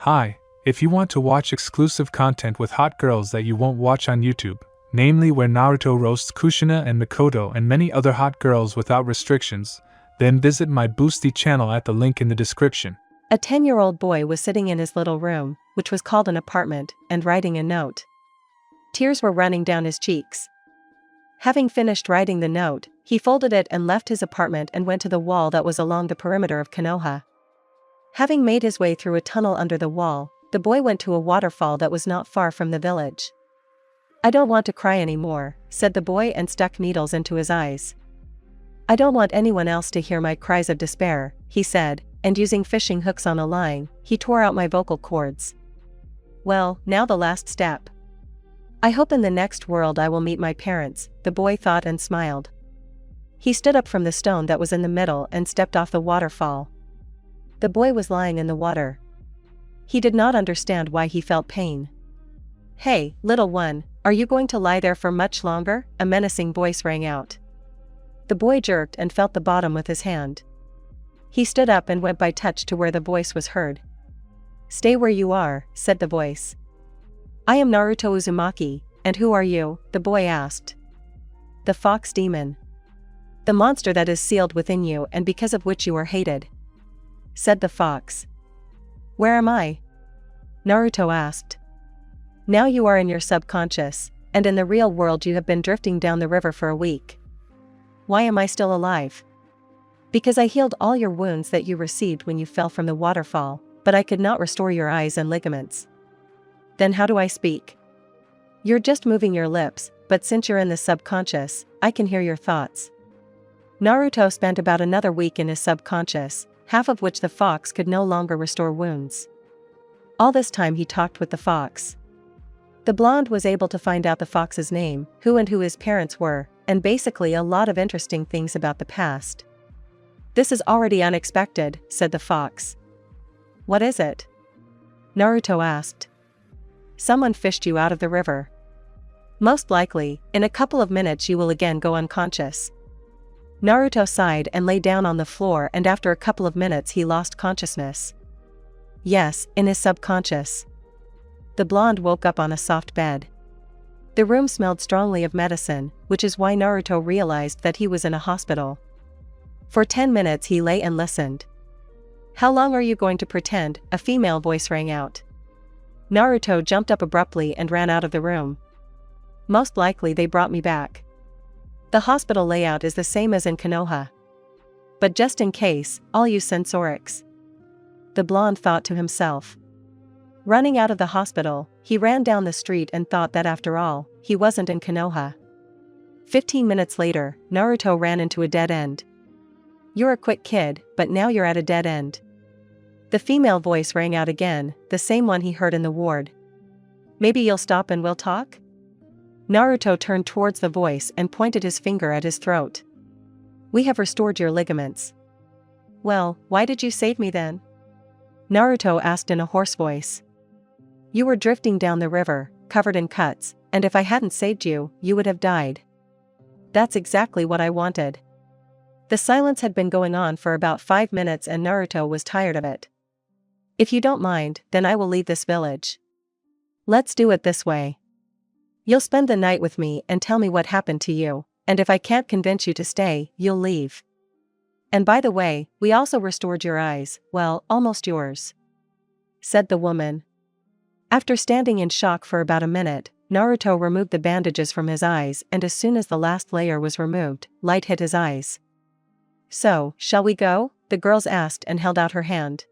Hi, if you want to watch exclusive content with hot girls that you won't watch on YouTube, namely where Naruto roasts Kushina and Mikoto and many other hot girls without restrictions, then visit my Boosty channel at the link in the description. A 10-year-old boy was sitting in his little room, which was called an apartment, and writing a note. Tears were running down his cheeks. Having finished writing the note, he folded it and left his apartment and went to the wall that was along the perimeter of Konoha. Having made his way through a tunnel under the wall, the boy went to a waterfall that was not far from the village. "I don't want to cry anymore," said the boy and stuck needles into his eyes. "I don't want anyone else to hear my cries of despair," he said, and using fishing hooks on a line, he tore out my vocal cords. "Well, now the last step. I hope in the next world I will meet my parents," the boy thought and smiled. He stood up from the stone that was in the middle and stepped off the waterfall. The boy was lying in the water. He did not understand why he felt pain. "Hey, little one, are you going to lie there for much longer?" a menacing voice rang out. The boy jerked and felt the bottom with his hand. He stood up and went by touch to where the voice was heard. "Stay where you are," said the voice. "I am Naruto Uzumaki, and who are you?" the boy asked. "The fox demon. The monster that is sealed within you and because of which you are hated," said the fox. "Where am I?" Naruto asked. "Now you are in your subconscious, and in the real world you have been drifting down the river for a week." "Why am I still alive?" "Because I healed all your wounds that you received when you fell from the waterfall, but I could not restore your eyes and ligaments." "Then how do I speak?" "You're just moving your lips, but since you're in the subconscious, I can hear your thoughts." Naruto spent about another week in his subconscious, half of which the fox could no longer restore wounds. All this time he talked with the fox. The blonde was able to find out the fox's name, who his parents were, and basically a lot of interesting things about the past. "This is already unexpected," said the fox. "What is it?" Naruto asked. "Someone fished you out of the river. Most likely, in a couple of minutes you will again go unconscious." Naruto sighed and lay down on the floor, and after a couple of minutes he lost consciousness. Yes, in his subconscious. The blonde woke up on a soft bed. The room smelled strongly of medicine, which is why Naruto realized that he was in a hospital. For 10 minutes he lay and listened. "How long are you going to pretend?" a female voice rang out. Naruto jumped up abruptly and ran out of the room. "Most likely they brought me back. The hospital layout is the same as in Konoha. But just in case, I'll use sensorics," the blonde thought to himself. Running out of the hospital, he ran down the street and thought that after all, he wasn't in Konoha. 15 minutes later, Naruto ran into a dead end. "You're a quick kid, but now you're at a dead end." The female voice rang out again, the same one he heard in the ward. "Maybe you'll stop and we'll talk?" Naruto turned towards the voice and pointed his finger at his throat. "We have restored your ligaments." "Well, why did you save me then?" Naruto asked in a hoarse voice. "You were drifting down the river, covered in cuts, and if I hadn't saved you, you would have died." "That's exactly what I wanted." The silence had been going on for about 5 minutes and Naruto was tired of it. "If you don't mind, then I will leave this village." "Let's do it this way. You'll spend the night with me and tell me what happened to you, and if I can't convince you to stay, you'll leave. And by the way, we also restored your eyes, well, almost yours," said the woman. After standing in shock for about a minute, Naruto removed the bandages from his eyes, and as soon as the last layer was removed, light hit his eyes. "So, shall we go?" the girls asked and held out her hand.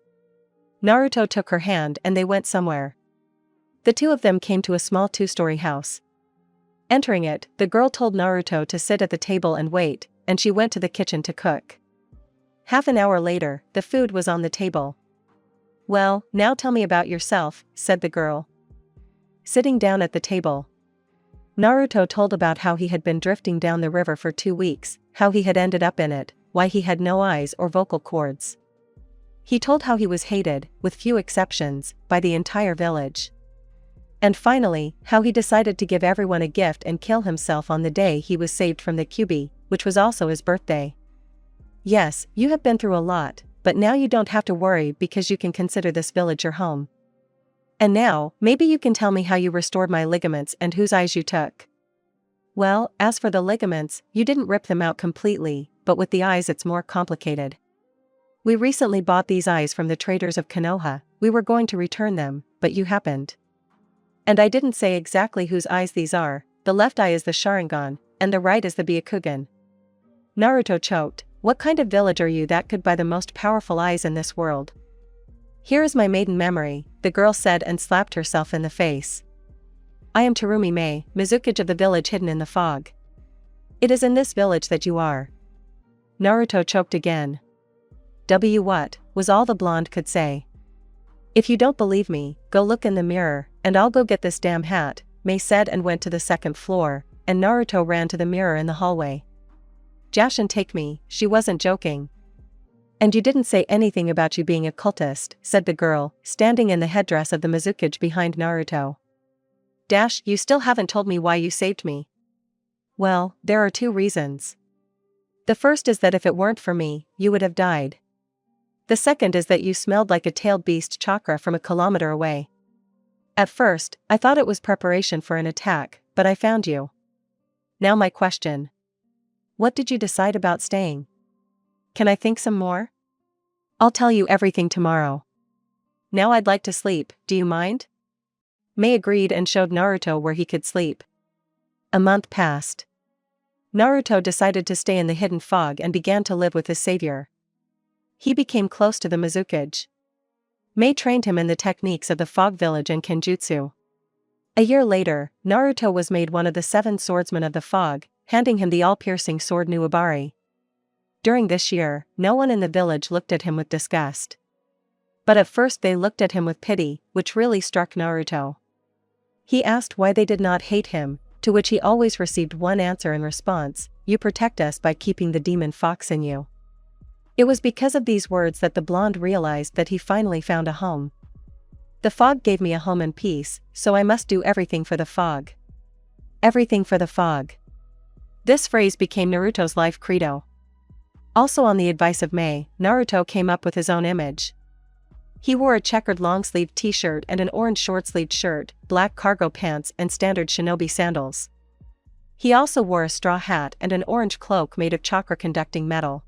Naruto took her hand and they went somewhere. The two of them came to a small 2-story house. Entering it, the girl told Naruto to sit at the table and wait, and she went to the kitchen to cook. Half an hour later, the food was on the table. "Well, now tell me about yourself," said the girl. Sitting down at the table, Naruto told about how he had been drifting down the river for 2 weeks, how he had ended up in it, why he had no eyes or vocal cords. He told how he was hated, with few exceptions, by the entire village. And finally, how he decided to give everyone a gift and kill himself on the day he was saved from the Kyuubi, which was also his birthday. "Yes, you have been through a lot, but now you don't have to worry because you can consider this village your home. And now, maybe you can tell me how you restored my ligaments and whose eyes you took. Well, as for the ligaments, you didn't rip them out completely, but with the eyes it's more complicated. We recently bought these eyes from the traders of Konoha. We were going to return them, but you happened. And I didn't say exactly whose eyes these are. The left eye is the Sharingan, and the right is the Byakugan. Naruto choked. What kind of village are you that could buy the most powerful eyes in this world? Here is my maiden memory, the girl said and slapped herself in the face. I am Terumi Mei, Mizukage of the village hidden in the fog. It is in this village that you are. Naruto choked again. What, was all the blonde could say. If you don't believe me, go look in the mirror, and I'll go get this damn hat, Mei said and went to the second floor, and Naruto ran to the mirror in the hallway. Jashin, take me, she wasn't joking. And you didn't say anything about you being a cultist, said the girl, standing in the headdress of the Mizukage behind Naruto. You still haven't told me why you saved me. Well, there are 2 reasons. The first is that if it weren't for me, you would have died. The second is that you smelled like a tailed beast chakra from a kilometer away. At first, I thought it was preparation for an attack, but I found you. Now my question. What did you decide about staying? Can I think some more? I'll tell you everything tomorrow. Now I'd like to sleep, do you mind? Mei agreed and showed Naruto where he could sleep. A month passed. Naruto decided to stay in the hidden fog and began to live with his savior. He became close to the Mizukage. Mei trained him in the techniques of the fog village and kenjutsu. A year later, Naruto was made one of the 7 swordsmen of the fog, handing him the all-piercing sword Nuwabari. During this year, no one in the village looked at him with disgust. But at first they looked at him with pity, which really struck Naruto. He asked why they did not hate him, to which he always received one answer in response: you protect us by keeping the demon fox in you. It was because of these words that the blonde realized that he finally found a home. The fog gave me a home and peace, so I must do everything for the fog. Everything for the fog. This phrase became Naruto's life credo. Also on the advice of Mei, Naruto came up with his own image. He wore a checkered long-sleeved t-shirt and an orange short-sleeved shirt, black cargo pants and standard shinobi sandals. He also wore a straw hat and an orange cloak made of chakra-conducting metal.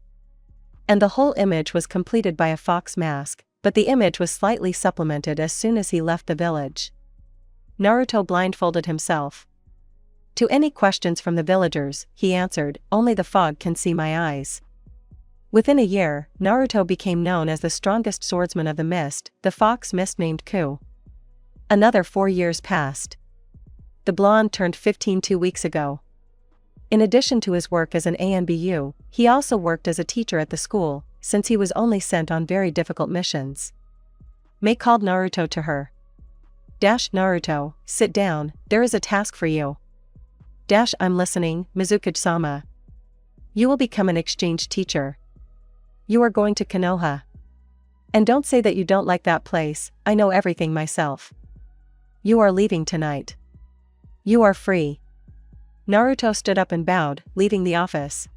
And the whole image was completed by a fox mask, but the image was slightly supplemented as soon as he left the village. Naruto blindfolded himself. To any questions from the villagers, he answered, only the fog can see my eyes. Within a year, Naruto became known as the strongest swordsman of the mist, the fox mist named Ku. Another 4 years passed. The blonde turned 15 2 weeks ago. In addition to his work as an ANBU, he also worked as a teacher at the school, since he was only sent on very difficult missions. Mei called Naruto to her. Naruto, sit down, there is a task for you. I'm listening, Mizukage-sama. You will become an exchange teacher. You are going to Konoha. And don't say that you don't like that place, I know everything myself. You are leaving tonight. You are free. Naruto stood up and bowed, leaving the office.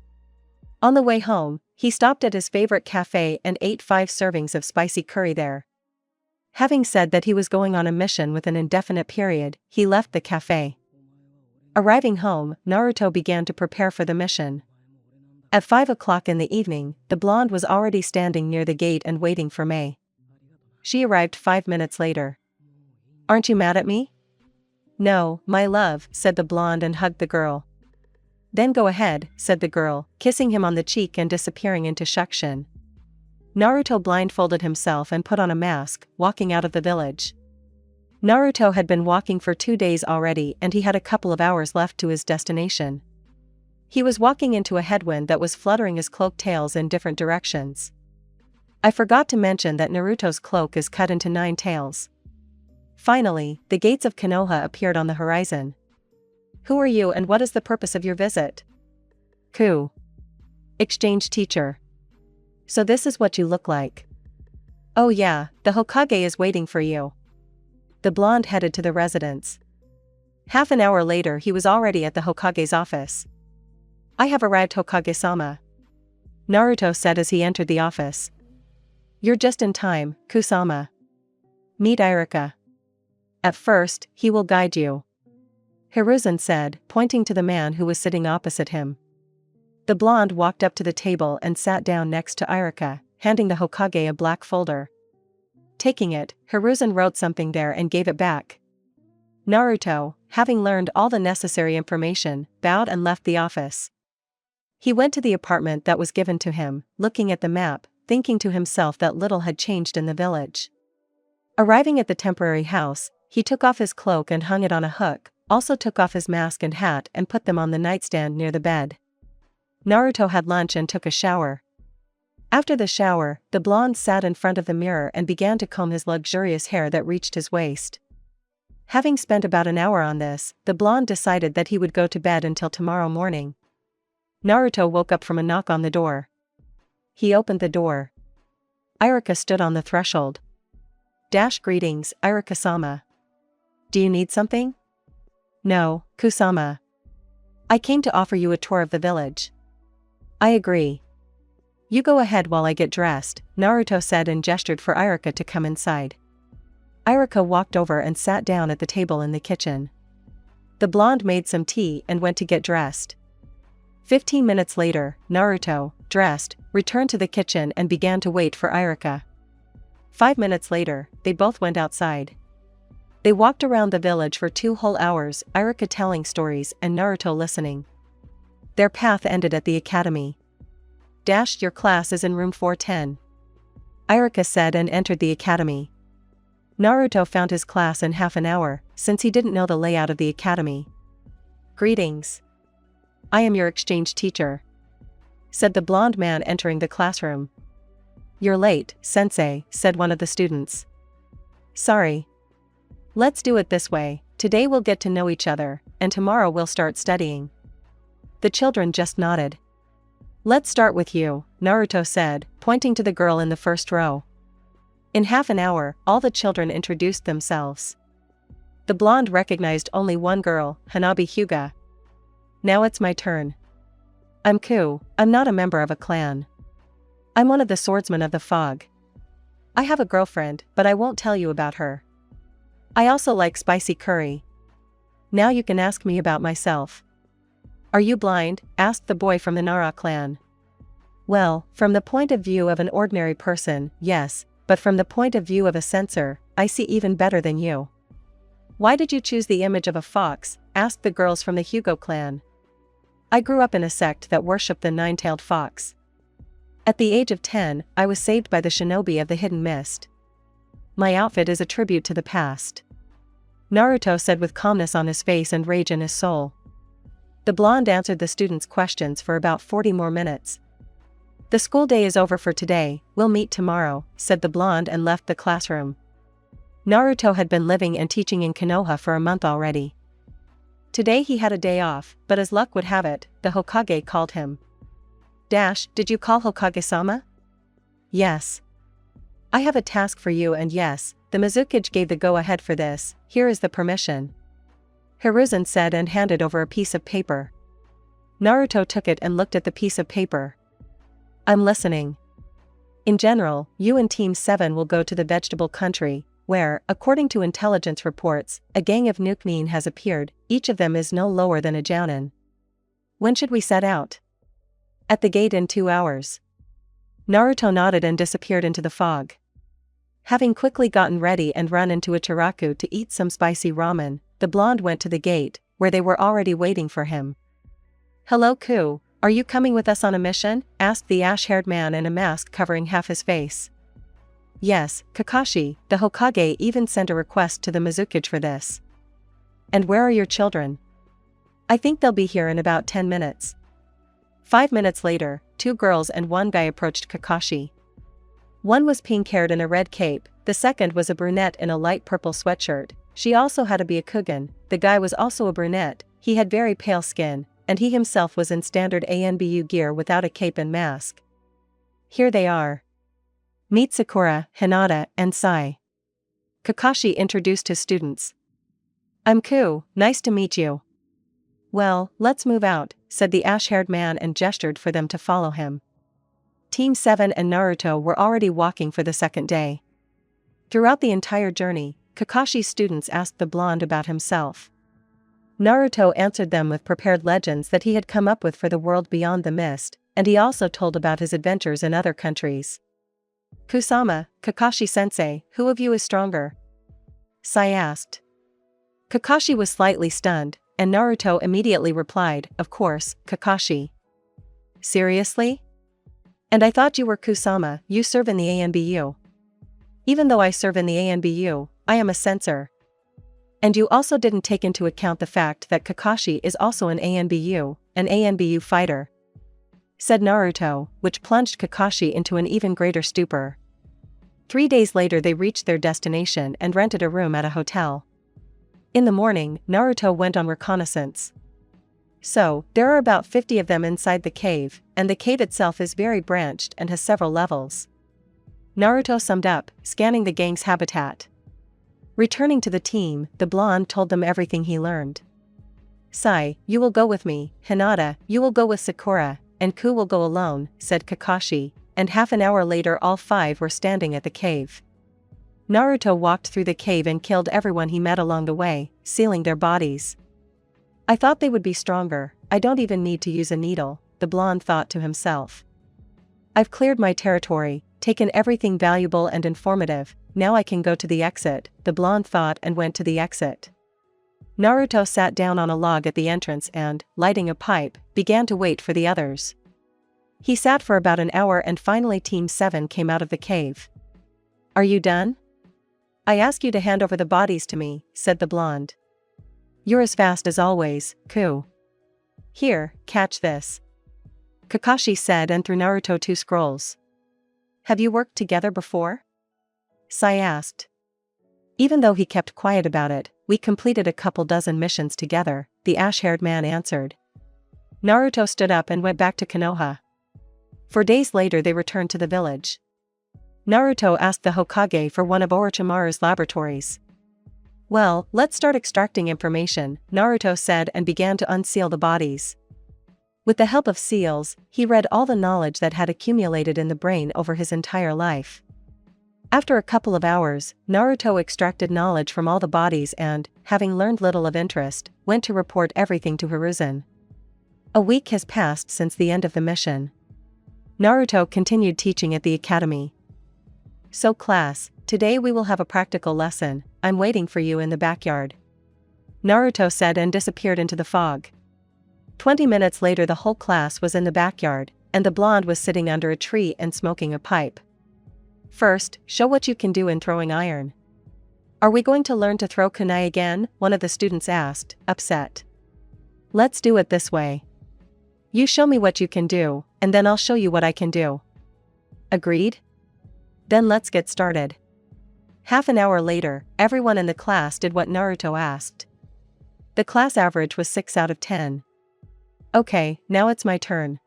On the way home, he stopped at his favorite cafe and ate 5 servings of spicy curry there. Having said that he was going on a mission with an indefinite period, he left the cafe. Arriving home, Naruto began to prepare for the mission. At 5 o'clock in the evening, the blonde was already standing near the gate and waiting for Mei. She arrived 5 minutes later. Aren't you mad at me? No, my love, said the blonde and hugged the girl. Then go ahead, said the girl, kissing him on the cheek and disappearing into Shukshin. Naruto blindfolded himself and put on a mask, walking out of the village. Naruto had been walking for 2 days already and he had a couple of hours left to his destination. He was walking into a headwind that was fluttering his cloak tails in different directions. I forgot to mention that Naruto's cloak is cut into 9 tails. Finally, the gates of Konoha appeared on the horizon. Who are you and what is the purpose of your visit? Ku. Exchange teacher. So this is what you look like. Oh yeah, the Hokage is waiting for you. The blonde headed to the residence. Half an hour later he was already at the Hokage's office. I have arrived, Hokage-sama. Naruto said as he entered the office. You're just in time, Kusama. Meet Irika. At first, he will guide you," Hiruzen said, pointing to the man who was sitting opposite him. The blonde walked up to the table and sat down next to Irika, handing the Hokage a black folder. Taking it, Hiruzen wrote something there and gave it back. Naruto, having learned all the necessary information, bowed and left the office. He went to the apartment that was given to him, looking at the map, thinking to himself that little had changed in the village. Arriving at the temporary house, he took off his cloak and hung it on a hook, also took off his mask and hat and put them on the nightstand near the bed. Naruto had lunch and took a shower. After the shower, the blonde sat in front of the mirror and began to comb his luxurious hair that reached his waist. Having spent about an hour on this, the blonde decided that he would go to bed until tomorrow morning. Naruto woke up from a knock on the door. He opened the door. Irika stood on the threshold. Greetings, Irika-sama. Do you need something? No, Kusama. I came to offer you a tour of the village. I agree. You go ahead while I get dressed, Naruto said and gestured for Irika to come inside. Irika walked over and sat down at the table in the kitchen. The blonde made some tea and went to get dressed. 15 minutes later, Naruto, dressed, returned to the kitchen and began to wait for Irika. 5 minutes later, they both went outside. They walked around the village for 2 whole hours, Irika telling stories and Naruto listening. Their path ended at the academy. Your class is in room 410. Irika said and entered the academy. Naruto found his class in half an hour, since he didn't know the layout of the academy. Greetings. I am your exchange teacher, said the blonde man entering the classroom. You're late, sensei, said one of the students. Sorry. Let's do it this way, today we'll get to know each other, and tomorrow we'll start studying. The children just nodded. Let's start with you, Naruto said, pointing to the girl in the first row. In half an hour, all the children introduced themselves. The blonde recognized only one girl, Hanabi Hyuga. Now it's my turn. I'm Ku, I'm not a member of a clan. I'm one of the swordsmen of the fog. I have a girlfriend, but I won't tell you about her. I also like spicy curry. Now you can ask me about myself. Are you blind? Asked the boy from the Nara clan. Well, from the point of view of an ordinary person, yes, but from the point of view of a censor, I see even better than you. Why did you choose the image of a fox? Asked the girls from the Hugo clan. I grew up in a sect that worshipped the nine-tailed fox. At the age of 10, I was saved by the shinobi of the hidden mist. My outfit is a tribute to the past, Naruto said with calmness on his face and rage in his soul. The blonde answered the students' questions for about 40 more minutes. The school day is over for today, we'll meet tomorrow, said the blonde and left the classroom. Naruto had been living and teaching in Konoha for a month already. Today he had a day off, but as luck would have it, the Hokage called him. Did you call Hokage-sama? Yes. I have a task for you and yes, the Mizukage gave the go-ahead for this, here is the permission. Hiruzen said and handed over a piece of paper. Naruto took it and looked at the piece of paper. I'm listening. In general, you and Team 7 will go to the vegetable country, where, according to intelligence reports, a gang of Nukenin has appeared, each of them is no lower than a jounin. When should we set out? At the gate in 2 hours. Naruto nodded and disappeared into the fog. Having quickly gotten ready and run into Ichiraku to eat some spicy ramen, the blonde went to the gate, where they were already waiting for him. Hello Ku, are you coming with us on a mission? Asked the ash-haired man in a mask covering half his face. Yes, Kakashi, the Hokage even sent a request to the Mizukage for this. And where are your children? I think they'll be here in about 10 minutes. 5 minutes later, 2 girls and 1 guy approached Kakashi. One was pink-haired in a red cape, the second was a brunette in a light purple sweatshirt. She also had a Byakugan, the guy was also a brunette, he had very pale skin, and he himself was in standard ANBU gear without a cape and mask. Here they are. Meet Sakura, Hinata, and Sai. Kakashi introduced his students. I'm Ku, nice to meet you. Well, let's move out, said the ash-haired man and gestured for them to follow him. Team 7 and Naruto were already walking for the second day. Throughout the entire journey, Kakashi's students asked the blonde about himself. Naruto answered them with prepared legends that he had come up with for the world beyond the mist, and he also told about his adventures in other countries. "Kusama, Kakashi-sensei, who of you is stronger?" Sai asked. Kakashi was slightly stunned, and Naruto immediately replied, "Of course, Kakashi." "Seriously? And I thought you were Kusama, you serve in the ANBU." "Even though I serve in the ANBU, I am a censor." "And you also didn't take into account the fact that Kakashi is also an ANBU fighter," said Naruto, which plunged Kakashi into an even greater stupor. 3 days later they reached their destination and rented a room at a hotel. In the morning, Naruto went on reconnaissance. So, there are about 50 of them inside the cave, and the cave itself is very branched and has several levels. Naruto summed up, scanning the gang's habitat. Returning to the team, the blonde told them everything he learned. "Sai, you will go with me, Hinata, you will go with Sakura, and Ku will go alone," said Kakashi, and half an hour later all 5 were standing at the cave. Naruto walked through the cave and killed everyone he met along the way, sealing their bodies. "I thought they would be stronger, I don't even need to use a needle," the blonde thought to himself. "I've cleared my territory, taken everything valuable and informative, now I can go to the exit," the blonde thought and went to the exit. Naruto sat down on a log at the entrance and, lighting a pipe, began to wait for the others. He sat for about an hour and finally Team 7 came out of the cave. "Are you done?" "I ask you to hand over the bodies to me," said the blonde. "You're as fast as always, Ku." "Here, catch this," Kakashi said and threw Naruto 2 scrolls. "Have you worked together before?" Sai asked. "Even though he kept quiet about it, we completed a couple dozen missions together," the ash-haired man answered. Naruto stood up and went back to Konoha. 4 days later they returned to the village. Naruto asked the Hokage for one of Orochimaru's laboratories. "Well, let's start extracting information," Naruto said and began to unseal the bodies. With the help of seals, he read all the knowledge that had accumulated in the brain over his entire life. After a couple of hours, Naruto extracted knowledge from all the bodies and, having learned little of interest, went to report everything to Hiruzen. A week has passed since the end of the mission. Naruto continued teaching at the academy. "So class, today we will have a practical lesson, I'm waiting for you in the backyard," Naruto said and disappeared into the fog. 20 minutes later the whole class was in the backyard, and the blonde was sitting under a tree and smoking a pipe. "First, show what you can do in throwing iron." "Are we going to learn to throw kunai again?" one of the students asked, upset. "Let's do it this way. You show me what you can do, and then I'll show you what I can do." "Agreed? Then let's get started." Half an hour later, everyone in the class did what Naruto asked. The class average was 6 out of 10. "Okay, now it's my turn,"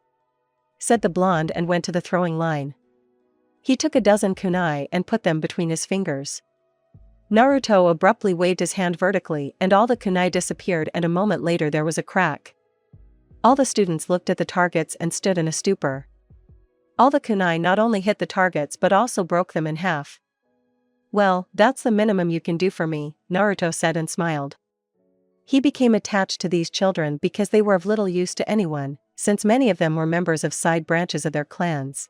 said the blonde and went to the throwing line. He took a dozen kunai and put them between his fingers. Naruto abruptly waved his hand vertically and all the kunai disappeared, and a moment later there was a crack. All the students looked at the targets and stood in a stupor. All the kunai not only hit the targets but also broke them in half. "Well, that's the minimum you can do for me," Naruto said and smiled. He became attached to these children because they were of little use to anyone, since many of them were members of side branches of their clans.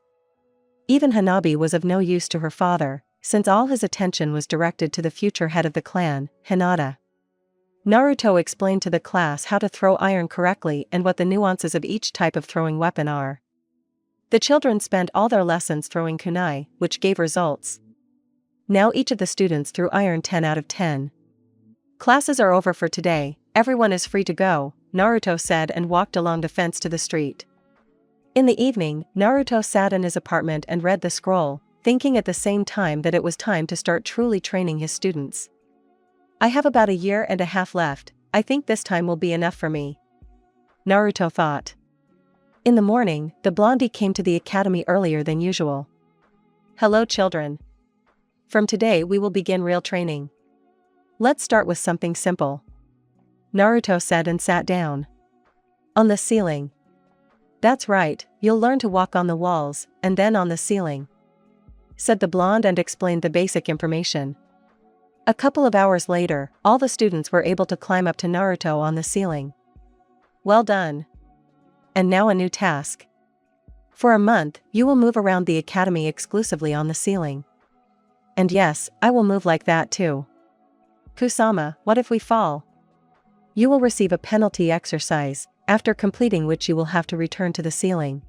Even Hanabi was of no use to her father, since all his attention was directed to the future head of the clan, Hinata. Naruto explained to the class how to throw iron correctly and what the nuances of each type of throwing weapon are. The children spent all their lessons throwing kunai, which gave results. Now each of the students threw iron 10 out of 10. "Classes are over for today, everyone is free to go," Naruto said and walked along the fence to the street. In the evening, Naruto sat in his apartment and read the scroll, thinking at the same time that it was time to start truly training his students. "I have about 1.5 years left, I think this time will be enough for me," Naruto thought. In the morning, the blondie came to the academy earlier than usual. "Hello children. From today we will begin real training. Let's start with something simple," Naruto said and sat down. "On the ceiling." "That's right, you'll learn to walk on the walls, and then on the ceiling," said the blonde and explained the basic information. A couple of hours later, all the students were able to climb up to Naruto on the ceiling. Well done. And now a new task. For a month, you will move around the academy exclusively on the ceiling. And yes, I will move like that too. Kusama, what if we fall? You will receive a penalty exercise, after completing which you will have to return to the ceiling.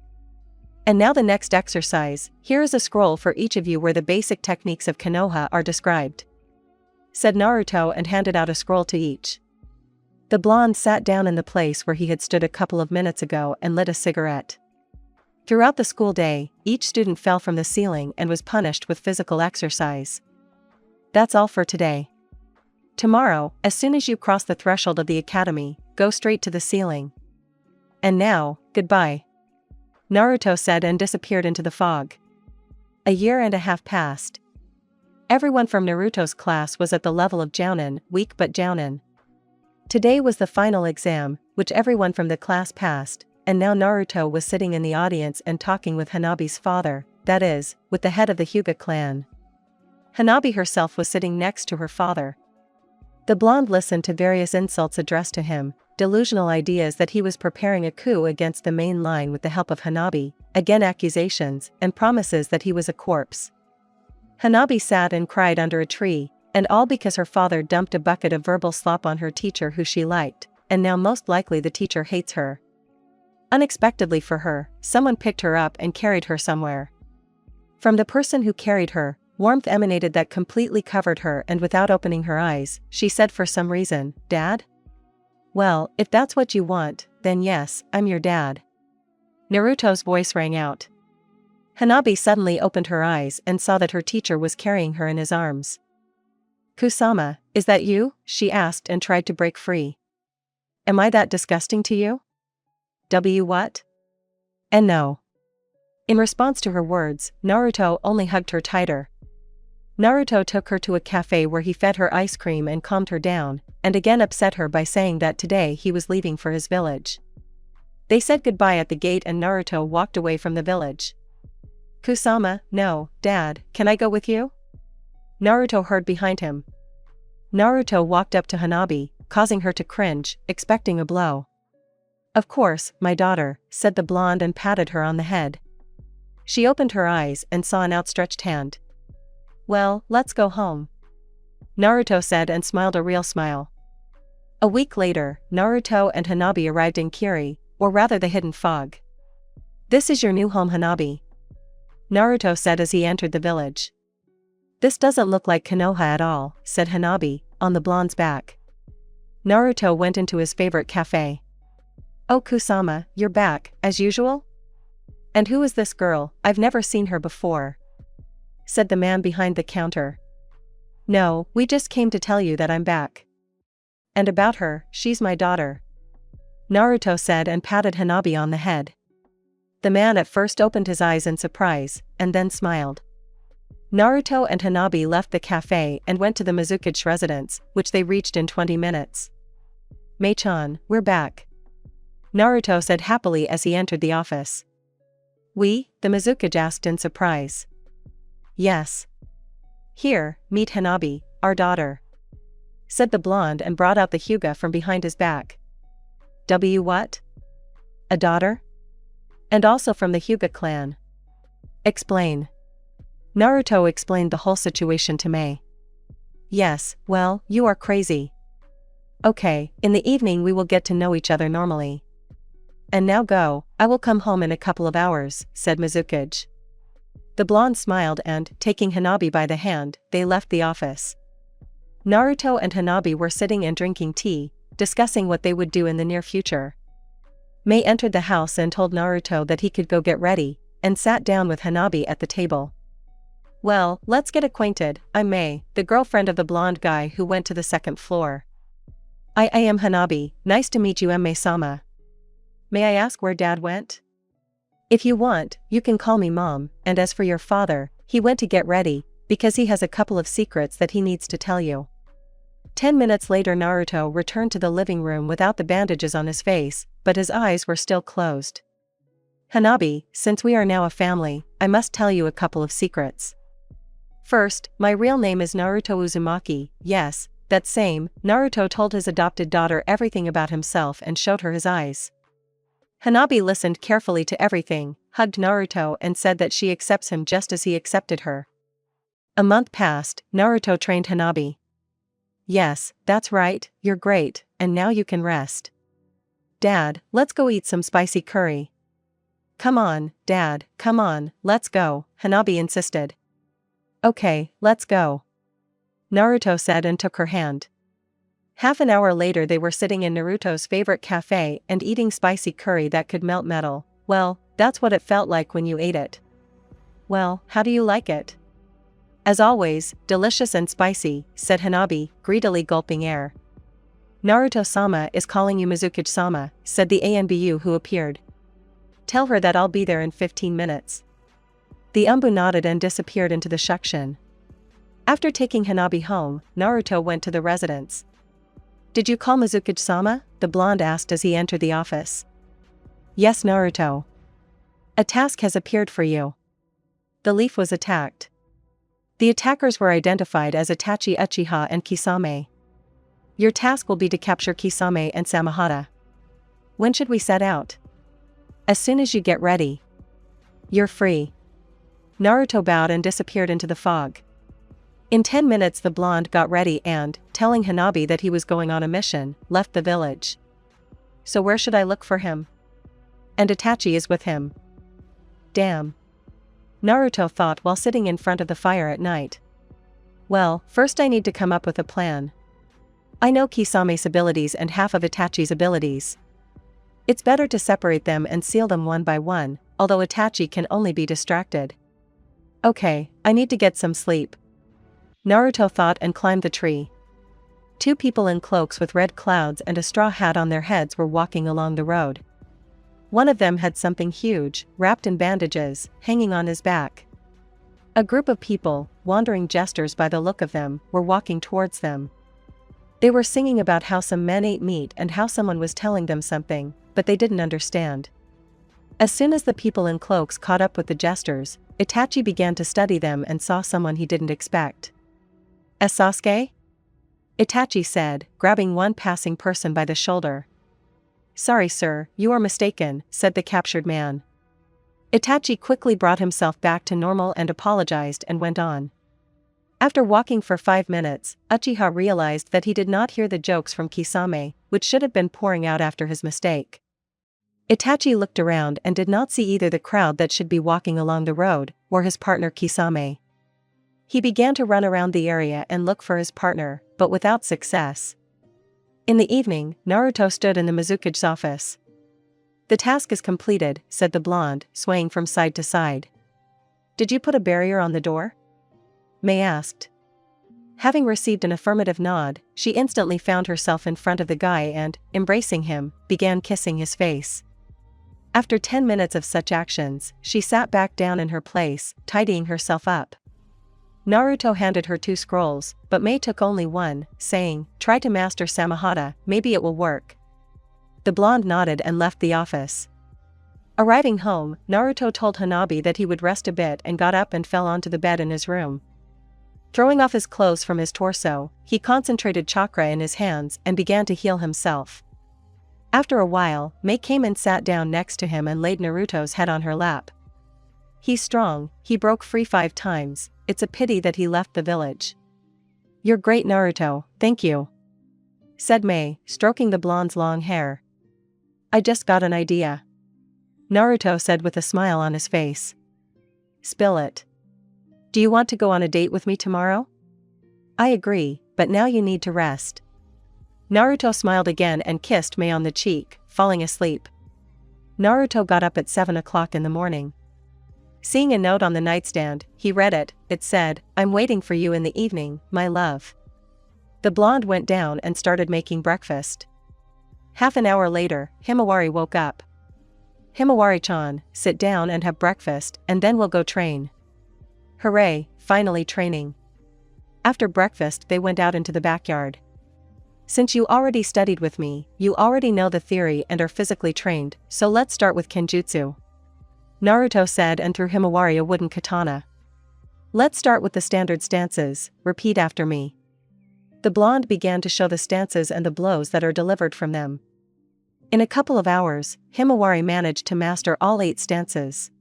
And now the next exercise, here is a scroll for each of you where the basic techniques of Konoha are described, said Naruto and handed out a scroll to each. The blonde sat down in the place where he had stood a couple of minutes ago and lit a cigarette. Throughout the school day, each student fell from the ceiling and was punished with physical exercise. That's all for today. Tomorrow, as soon as you cross the threshold of the academy, go straight to the ceiling. And now, goodbye, Naruto said and disappeared into the fog. A year and a half passed. Everyone from Naruto's class was at the level of Jounin, weak but Jounin. Today was the final exam, which everyone from the class passed, and now Naruto was sitting in the audience and talking with Hanabi's father, that is, with the head of the Hyuga clan. Hanabi herself was sitting next to her father. The blonde listened to various insults addressed to him, delusional ideas that he was preparing a coup against the main line with the help of Hanabi, again accusations, and promises that he was a corpse. Hanabi sat and cried under a tree, and all because her father dumped a bucket of verbal slop on her teacher who she liked, and now most likely the teacher hates her. Unexpectedly for her, someone picked her up and carried her somewhere. From the person who carried her, warmth emanated that completely covered her, and without opening her eyes, she said for some reason, "Dad?" "Well, if that's what you want, then yes, I'm your dad." Naruto's voice rang out. Hanabi suddenly opened her eyes and saw that her teacher was carrying her in his arms. "Kusama, is that you?" she asked and tried to break free. "Am I that disgusting to you?" What? And no. In response to her words, Naruto only hugged her tighter. Naruto took her to a cafe where he fed her ice cream and calmed her down, and again upset her by saying that today he was leaving for his village. They said goodbye at the gate and Naruto walked away from the village. "Kusama, no, Dad, can I go with you?" Naruto heard behind him. Naruto walked up to Hanabi, causing her to cringe, expecting a blow. "Of course, my daughter," said the blonde and patted her on the head. She opened her eyes and saw an outstretched hand. "Well, let's go home," Naruto said and smiled a real smile. A week later, Naruto and Hanabi arrived in Kiri, or rather the hidden fog. "This is your new home, Hanabi," Naruto said as he entered the village. "This doesn't look like Konoha at all," said Hanabi, on the blonde's back. Naruto went into his favorite cafe. "Oh Kusama, you're back, as usual? And who is this girl? I've never seen her before," said the man behind the counter. "No, we just came to tell you that I'm back. And about her, she's my daughter," Naruto said and patted Hanabi on the head. The man at first opened his eyes in surprise, and then smiled. Naruto and Hanabi left the cafe and went to the Mizukage residence, which they reached in 20 minutes. "Mei-chan, we're back," Naruto said happily as he entered the office. "We?" the Mizukage asked in surprise. "Yes. Here, meet Hanabi, our daughter," said the blonde and brought out the Hyuga from behind his back. What? A daughter? And also from the Hyuga clan. Explain." Naruto explained the whole situation to Mei. "Yes, well, you are crazy. Okay, in the evening we will get to know each other normally. And now go, I will come home in a couple of hours," said Mizukage. The blonde smiled and, taking Hanabi by the hand, they left the office. Naruto and Hanabi were sitting and drinking tea, discussing what they would do in the near future. Mei entered the house and told Naruto that he could go get ready, and sat down with Hanabi at the table. "Well, let's get acquainted. I'm Mei, the girlfriend of the blonde guy who went to the second floor. I am Hanabi, nice to meet you, Mei-sama. May I ask where Dad went?" "If you want, you can call me Mom, and as for your father, he went to get ready, because he has a couple of secrets that he needs to tell you." 10 minutes later Naruto returned to the living room without the bandages on his face, but his eyes were still closed. "Hanabi, since we are now a family, I must tell you a couple of secrets. First, my real name is Naruto Uzumaki, yes, that same. Naruto told his adopted daughter everything about himself and showed her his eyes. Hanabi listened carefully to everything, hugged Naruto and said that she accepts him just as he accepted her. A month passed, Naruto trained Hanabi. Yes, that's right, you're great, and now you can rest. Dad, let's go eat some spicy curry. Come on, Dad, come on, let's go, Hanabi insisted. Okay, let's go. Naruto said and took her hand. Half an hour later they were sitting in Naruto's favorite cafe and eating spicy curry that could melt metal. Well, that's what it felt like when you ate it. Well, how do you like it? As always, delicious and spicy, said Hanabi, greedily gulping air. Naruto-sama is calling you Mizuki-sama, said the ANBU who appeared. Tell her that I'll be there in 15 minutes. The Umbu nodded and disappeared into the section. After taking Hanabi home, Naruto went to the residence. Did you call Mizuki-sama? The blonde asked as he entered the office. Yes, Naruto. A task has appeared for you. The leaf was attacked. The attackers were identified as Itachi, Uchiha and Kisame. Your task will be to capture Kisame and Samehada. When should we set out? As soon as you get ready. You're free. Naruto bowed and disappeared into the fog. In 10 minutes the blonde got ready and, telling Hanabi that he was going on a mission, left the village. So where should I look for him? And Itachi is with him. Damn. Naruto thought while sitting in front of the fire at night. Well, first I need to come up with a plan. I know Kisame's abilities and half of Itachi's abilities. It's better to separate them and seal them one by one, although Itachi can only be distracted. Okay, I need to get some sleep. Naruto thought and climbed the tree. Two people in cloaks with red clouds and a straw hat on their heads were walking along the road. One of them had something huge, wrapped in bandages, hanging on his back. A group of people, wandering jesters by the look of them, were walking towards them. They were singing about how some men ate meat and how someone was telling them something, but they didn't understand. As soon as the people in cloaks caught up with the jesters, Itachi began to study them and saw someone he didn't expect. As Sasuke? Itachi said, grabbing one passing person by the shoulder. Sorry sir, you are mistaken, said the captured man. Itachi quickly brought himself back to normal and apologized and went on. After walking for 5 minutes, Uchiha realized that he did not hear the jokes from Kisame, which should have been pouring out after his mistake. Itachi looked around and did not see either the crowd that should be walking along the road, or his partner Kisame. He began to run around the area and look for his partner, but without success. In the evening, Naruto stood in the Mizuki's office. The task is completed, said the blonde, swaying from side to side. Did you put a barrier on the door? Mei asked. Having received an affirmative nod, she instantly found herself in front of the guy and, embracing him, began kissing his face. After 10 minutes of such actions, she sat back down in her place, tidying herself up. Naruto handed her 2 scrolls, but Mei took only one, saying, try to master Samehada, maybe it will work. The blonde nodded and left the office. Arriving home, Naruto told Hanabi that he would rest a bit and got up and fell onto the bed in his room. Throwing off his clothes from his torso, he concentrated chakra in his hands and began to heal himself. After a while, Mei came and sat down next to him and laid Naruto's head on her lap. He's strong, he broke free 5 times, it's a pity that he left the village. You're great Naruto, thank you, said Mei, stroking the blonde's long hair. I just got an idea, Naruto said with a smile on his face. Spill it. Do you want to go on a date with me tomorrow? I agree, but now you need to rest. Naruto smiled again and kissed Mei on the cheek, falling asleep. Naruto got up at 7 o'clock in the morning. Seeing a note on the nightstand, he read it. It said, I'm waiting for you in the evening, my love. The blonde went down and started making breakfast. Half an hour later, Himawari woke up. Himawari-chan, sit down and have breakfast, and then we'll go train. Hooray, finally training. After breakfast they went out into the backyard. Since you already studied with me, you already know the theory and are physically trained, so let's start with Kenjutsu. Naruto said and threw Himawari a wooden katana. Let's start with the standard stances, repeat after me. The blonde began to show the stances and the blows that are delivered from them. In a couple of hours, Himawari managed to master all 8 stances.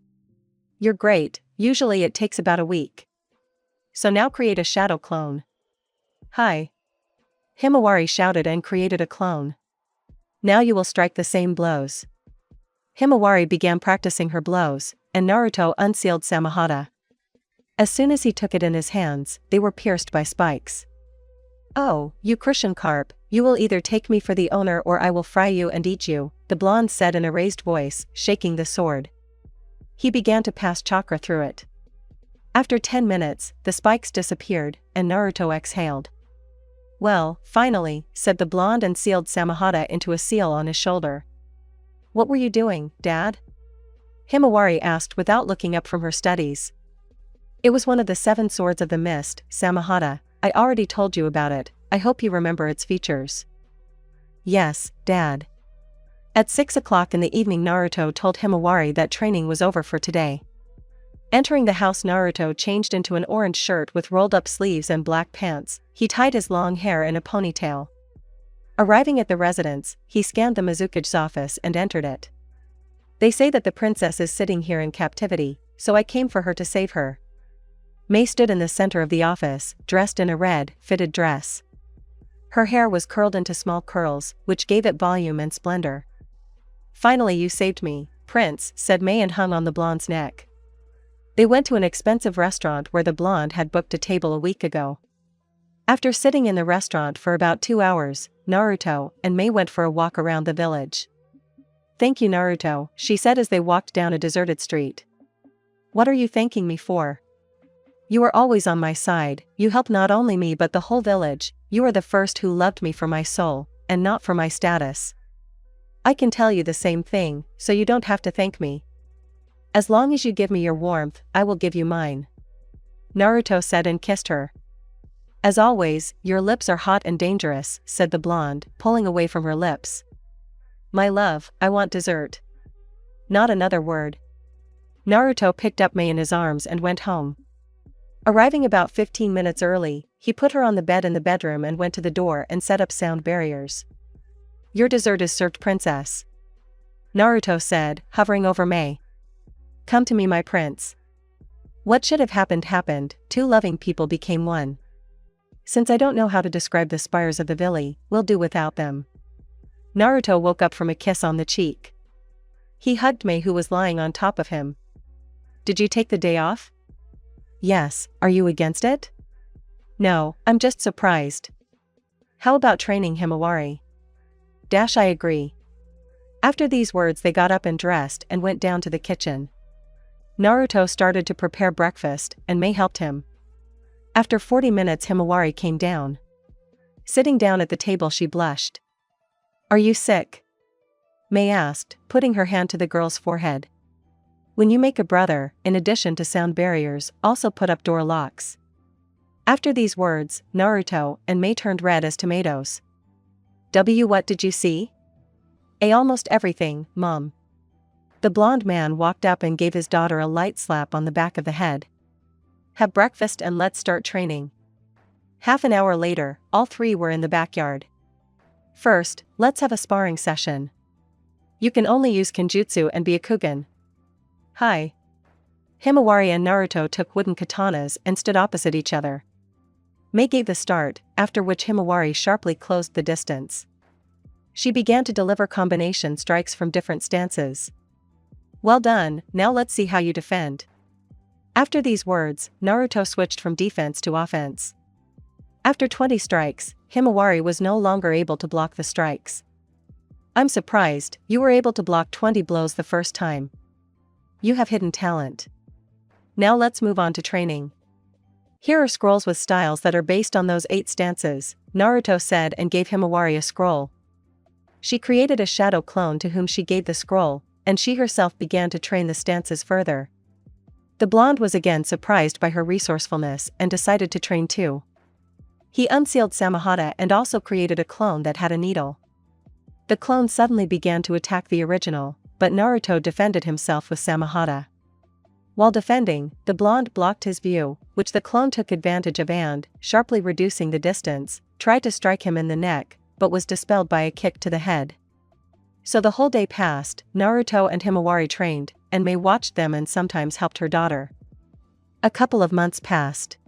You're great, usually it takes about a week. So now create a shadow clone. Hi. Himawari shouted and created a clone. Now you will strike the same blows. Himawari began practicing her blows, and Naruto unsealed Samahata. As soon as he took it in his hands, they were pierced by spikes. Oh, you Christian carp, you will either take me for the owner or I will fry you and eat you, the blonde said in a raised voice, shaking the sword. He began to pass chakra through it. After 10 minutes, the spikes disappeared, and Naruto exhaled. Well, finally, said the blonde and sealed Samahata into a seal on his shoulder. What were you doing, Dad? Himawari asked without looking up from her studies. It was one of the 7 swords of the mist, Samahata. I already told you about it, I hope you remember its features. Yes, Dad. At 6 o'clock in the evening Naruto told Himawari that training was over for today. Entering the house Naruto changed into an orange shirt with rolled-up sleeves and black pants. He tied his long hair in a ponytail. Arriving at the residence, he scanned the Mizuki's office and entered it. They say that the princess is sitting here in captivity, so I came for her to save her. Mei stood in the center of the office, dressed in a red, fitted dress. Her hair was curled into small curls, which gave it volume and splendor. Finally you saved me, Prince, said Mei and hung on the blonde's neck. They went to an expensive restaurant where the blonde had booked a table a week ago. After sitting in the restaurant for about 2 hours, Naruto and Mei went for a walk around the village. Thank you Naruto, she said as they walked down a deserted street. What are you thanking me for? You are always on my side, you help not only me but the whole village, you are the first who loved me for my soul, and not for my status. I can tell you the same thing, so you don't have to thank me. As long as you give me your warmth, I will give you mine. Naruto said and kissed her. As always, your lips are hot and dangerous, said the blonde, pulling away from her lips. My love, I want dessert. Not another word. Naruto picked up Mei in his arms and went home. Arriving about 15 minutes early, he put her on the bed in the bedroom and went to the door and set up sound barriers. Your dessert is served, princess. Naruto said, hovering over Mei. Come to me, my prince. What should have happened happened, 2 loving people became one. Since I don't know how to describe the spires of the villa, we'll do without them. Naruto woke up from a kiss on the cheek. He hugged Mei who was lying on top of him. Did you take the day off? Yes, are you against it? No, I'm just surprised. How about training Himawari? I agree. After these words they got up and dressed and went down to the kitchen. Naruto started to prepare breakfast, and Mei helped him. After 40 minutes Himawari came down. Sitting down at the table she blushed. Are you sick? Mei asked, putting her hand to the girl's forehead. When you make a brother, in addition to sound barriers, also put up door locks. After these words, Naruto and Mei turned red as tomatoes. What did you see? Almost everything, Mom. The blonde man walked up and gave his daughter a light slap on the back of the head. Have breakfast and let's start training. Half an hour later, all 3 were in the backyard. First, let's have a sparring session. You can only use Kenjutsu and be a Kugan. Hi. Himawari and Naruto took wooden katanas and stood opposite each other. Mei gave the start, after which Himawari sharply closed the distance. She began to deliver combination strikes from different stances. Well done, now let's see how you defend. After these words, Naruto switched from defense to offense. After 20 strikes, Himawari was no longer able to block the strikes. I'm surprised, you were able to block 20 blows the first time. You have hidden talent. Now let's move on to training. Here are scrolls with styles that are based on those 8 stances, Naruto said and gave Himawari a scroll. She created a shadow clone to whom she gave the scroll, and she herself began to train the stances further. The blonde was again surprised by her resourcefulness and decided to train too. He unsealed Samahata and also created a clone that had a needle. The clone suddenly began to attack the original, but Naruto defended himself with Samahata. While defending, the blonde blocked his view, which the clone took advantage of and, sharply reducing the distance, tried to strike him in the neck, but was dispelled by a kick to the head. So the whole day passed. Naruto and Himawari trained, and Mei watched them and sometimes helped her daughter. A couple of months passed.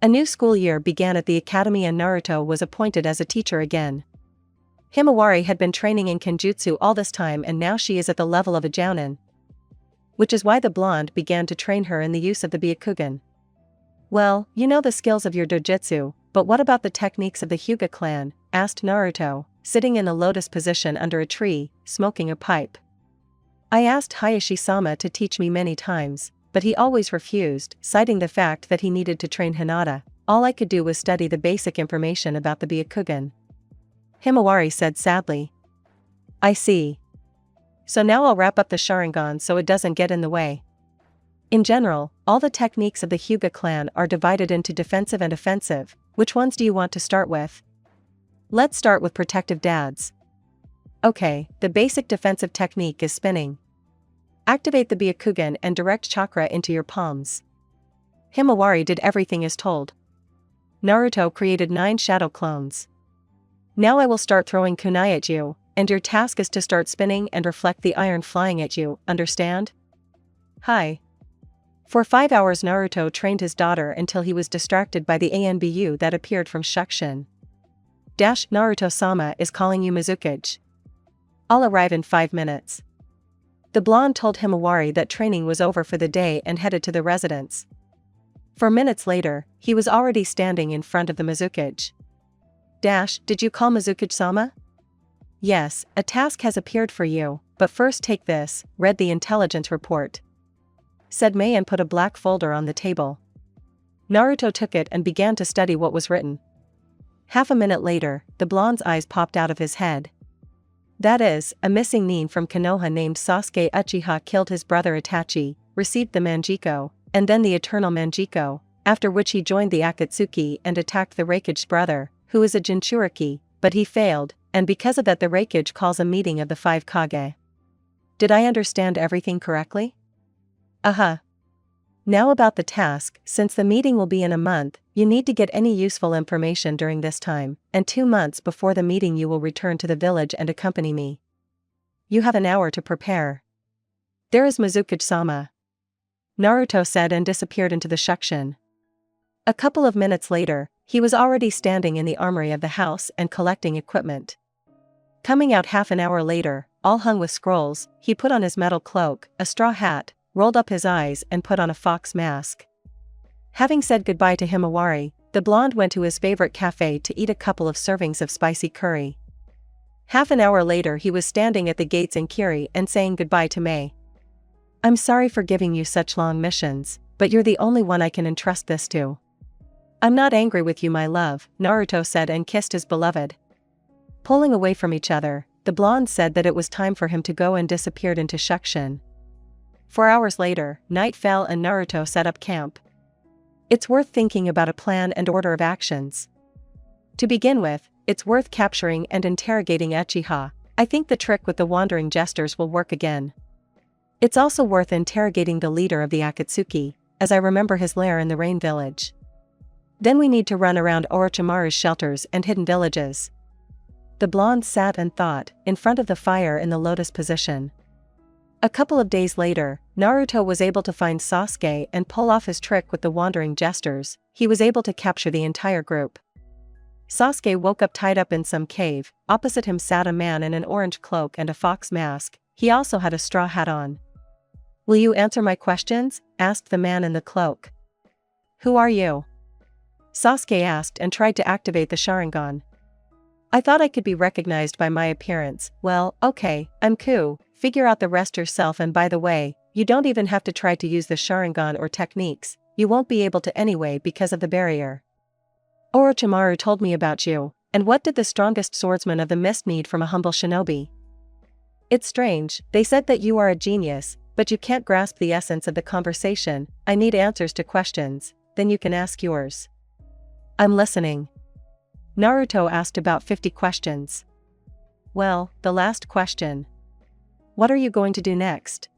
A new school year began at the academy and Naruto was appointed as a teacher again. Himawari had been training in Kenjutsu all this time and now she is at the level of a jounin, which is why the blonde began to train her in the use of the Byakugan. Well, you know the skills of your dojutsu, but what about the techniques of the Hyuga clan? Asked Naruto, sitting in a lotus position under a tree, smoking a pipe. I asked Hayashi-sama to teach me many times, but he always refused, citing the fact that he needed to train Hinata. All I could do was study the basic information about the Byakugan. Himawari said sadly. I see. So now I'll wrap up the Sharingan so it doesn't get in the way. In general, all the techniques of the Hyuga clan are divided into defensive and offensive. Which ones do you want to start with? Let's start with protective dads. Okay, the basic defensive technique is spinning. Activate the Byakugan and direct chakra into your palms. Himawari did everything as told. Naruto created 9 shadow clones. Now I will start throwing kunai at you, and your task is to start spinning and reflect the iron flying at you, understand? Hi. For 5 hours Naruto trained his daughter until he was distracted by the ANBU that appeared from Shukshin. Naruto-sama is calling you Mizukage. I'll arrive in 5 minutes. The blonde told Himawari that training was over for the day and headed to the residence. 4 minutes later, he was already standing in front of the Mizukage. Did you call Mizukage-sama? Yes, a task has appeared for you, but first take this, read the intelligence report. Said Mei and put a black folder on the table. Naruto took it and began to study what was written. Half a minute later, the blonde's eyes popped out of his head. That is, a missing nin from Konoha named Sasuke Uchiha killed his brother Itachi, received the Manjiko, and then the Eternal Manjiko, after which he joined the Akatsuki and attacked the Reikage's brother, who is a Jinchuriki, but he failed, and because of that the Reikage calls a meeting of the 5 Kage. Did I understand everything correctly? Now about the task, since the meeting will be in a month, you need to get any useful information during this time, and 2 months before the meeting you will return to the village and accompany me. You have an hour to prepare. There is Mizukage-sama. Naruto said and disappeared into the Shukshin. A couple of minutes later, he was already standing in the armory of the house and collecting equipment. Coming out half an hour later, all hung with scrolls, he put on his metal cloak, a straw hat, rolled up his eyes and put on a fox mask. Having said goodbye to Himawari, the blonde went to his favorite cafe to eat a couple of servings of spicy curry. Half an hour later he was standing at the gates in Kiri and saying goodbye to Mei. I'm sorry for giving you such long missions, but you're the only one I can entrust this to. I'm not angry with you, my love, Naruto said and kissed his beloved. Pulling away from each other, the blonde said that it was time for him to go and disappeared into Shukshin. 4 hours later, night fell and Naruto set up camp. It's worth thinking about a plan and order of actions. To begin with, it's worth capturing and interrogating Uchiha. I think the trick with the wandering jesters will work again. It's also worth interrogating the leader of the Akatsuki, as I remember his lair in the Rain Village. Then we need to run around Orochimaru's shelters and hidden villages. The blonde sat and thought, in front of the fire in the lotus position. A couple of days later, Naruto was able to find Sasuke and pull off his trick with the wandering jesters. He was able to capture the entire group. Sasuke woke up tied up in some cave. Opposite him sat a man in an orange cloak and a fox mask. He also had a straw hat on. Will you answer my questions? Asked the man in the cloak. Who are you? Sasuke asked and tried to activate the Sharingan. I thought I could be recognized by my appearance. Well, okay, I'm Ku. Figure out the rest yourself, and by the way, you don't even have to try to use the Sharingan or techniques. You won't be able to anyway because of the barrier. Orochimaru told me about you, and what did the strongest swordsman of the mist need from a humble shinobi? It's strange, they said that you are a genius, but you can't grasp the essence of the conversation. I need answers to questions, then you can ask yours. I'm listening. Naruto asked about 50 questions. Well, the last question. What are you going to do next?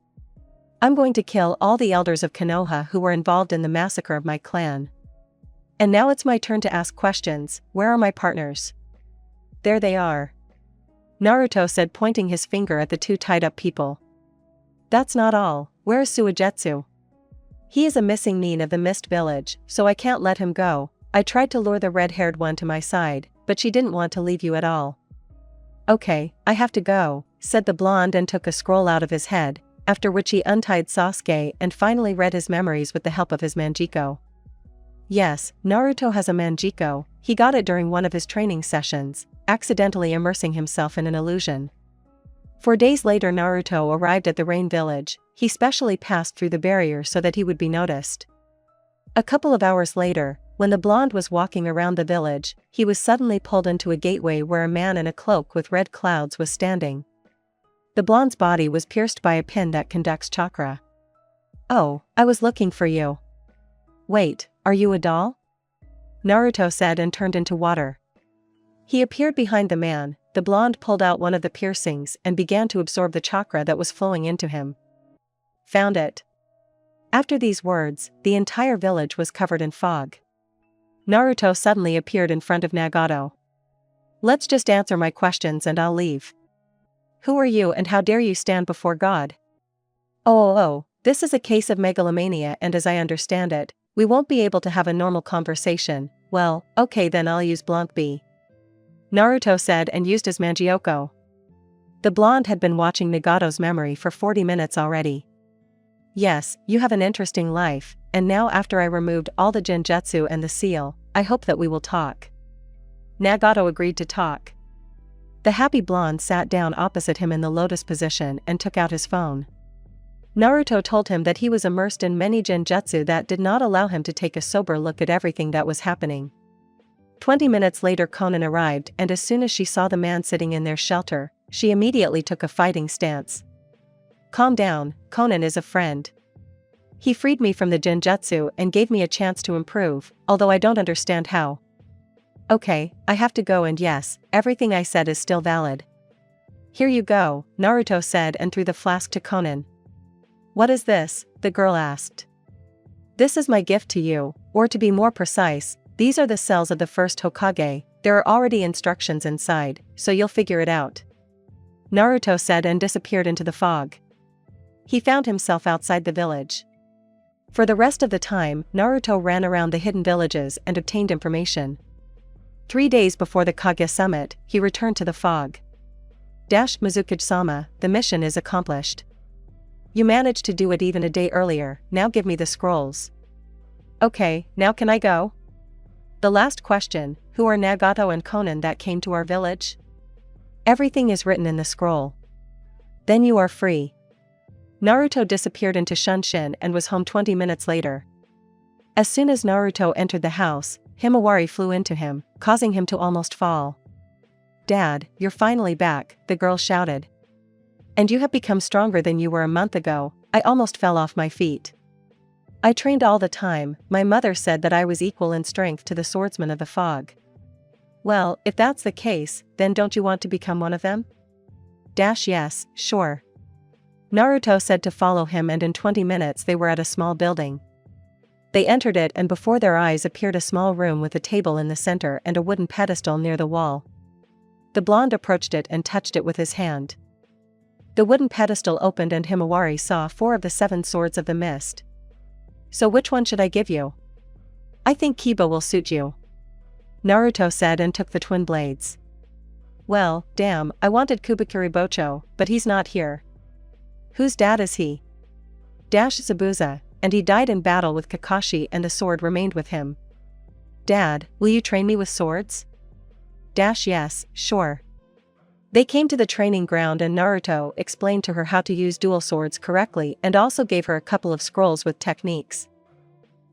I'm going to kill all the elders of Konoha who were involved in the massacre of my clan. And now it's my turn to ask questions. Where are my partners? There they are, Naruto said, pointing his finger at the two tied-up people. That's not all. Where is Suigetsu? He is a missing nin of the Mist Village, so I can't let him go. I tried to lure the red-haired one to my side, but she didn't want to leave you at all. Okay, I have to go, said the blonde and took a scroll out of his head, after which he untied Sasuke and finally read his memories with the help of his Manjiko. Yes, Naruto has a Manjiko. He got it during one of his training sessions, accidentally immersing himself in an illusion. 4 days later Naruto arrived at the Rain Village. He specially passed through the barrier so that he would be noticed. A couple of hours later, when the blonde was walking around the village, he was suddenly pulled into a gateway where a man in a cloak with red clouds was standing. The blonde's body was pierced by a pin that conducts chakra. Oh, I was looking for you. Wait, are you a doll? Naruto said and turned into water. He appeared behind the man. The blonde pulled out one of the piercings and began to absorb the chakra that was flowing into him. Found it. After these words, the entire village was covered in fog. Naruto suddenly appeared in front of Nagato. Let's just answer my questions and I'll leave. Who are you and how dare you stand before God? Oh, this is a case of megalomania, and as I understand it, we won't be able to have a normal conversation. Well, okay then I'll use Blanc B, Naruto said and used his Manjioko. The blonde had been watching Nagato's memory for 40 minutes already. Yes, you have an interesting life, and now after I removed all the genjutsu and the seal, I hope that we will talk. Nagato agreed to talk. The happy blonde sat down opposite him in the lotus position and took out his phone. Naruto told him that he was immersed in many genjutsu that did not allow him to take a sober look at everything that was happening. 20 minutes later Konan arrived, and as soon as she saw the man sitting in their shelter, she immediately took a fighting stance. Calm down, Konan is a friend. He freed me from the genjutsu and gave me a chance to improve, although I don't understand how. Okay, I have to go, and yes, everything I said is still valid. Here you go, Naruto said and threw the flask to Konan. What is this? The girl asked. This is my gift to you, or to be more precise, these are the cells of the first Hokage. There are already instructions inside, so you'll figure it out, Naruto said and disappeared into the fog. He found himself outside the village. For the rest of the time, Naruto ran around the hidden villages and obtained information. 3 days before the Kage summit, he returned to the fog. Mizukage-sama, the mission is accomplished. You managed to do it even a day earlier, now give me the scrolls. Okay, now can I go? The last question, who are Nagato and Konan that came to our village? Everything is written in the scroll. Then you are free. Naruto disappeared into Shunshin and was home 20 minutes later. As soon as Naruto entered the house, Himawari flew into him, causing him to almost fall. Dad, you're finally back, the girl shouted. And you have become stronger than you were a month ago. I almost fell off my feet. I trained all the time. My mother said that I was equal in strength to the swordsman of the fog. Well, if that's the case, then don't you want to become one of them? Yes, sure. Naruto said to follow him, and in 20 minutes they were at a small building. They entered it, and before their eyes appeared a small room with a table in the center and a wooden pedestal near the wall. The blonde approached it and touched it with his hand. The wooden pedestal opened and Himawari saw 4 of the 7 swords of the mist. So which one should I give you? I think Kiba will suit you, Naruto said and took the twin blades. Well, damn, I wanted Kubikuri Bocho, but he's not here. Whose dad is he? Zabuza, and he died in battle with Kakashi and the sword remained with him. Dad, will you train me with swords? Yes, sure. They came to the training ground and Naruto explained to her how to use dual swords correctly and also gave her a couple of scrolls with techniques.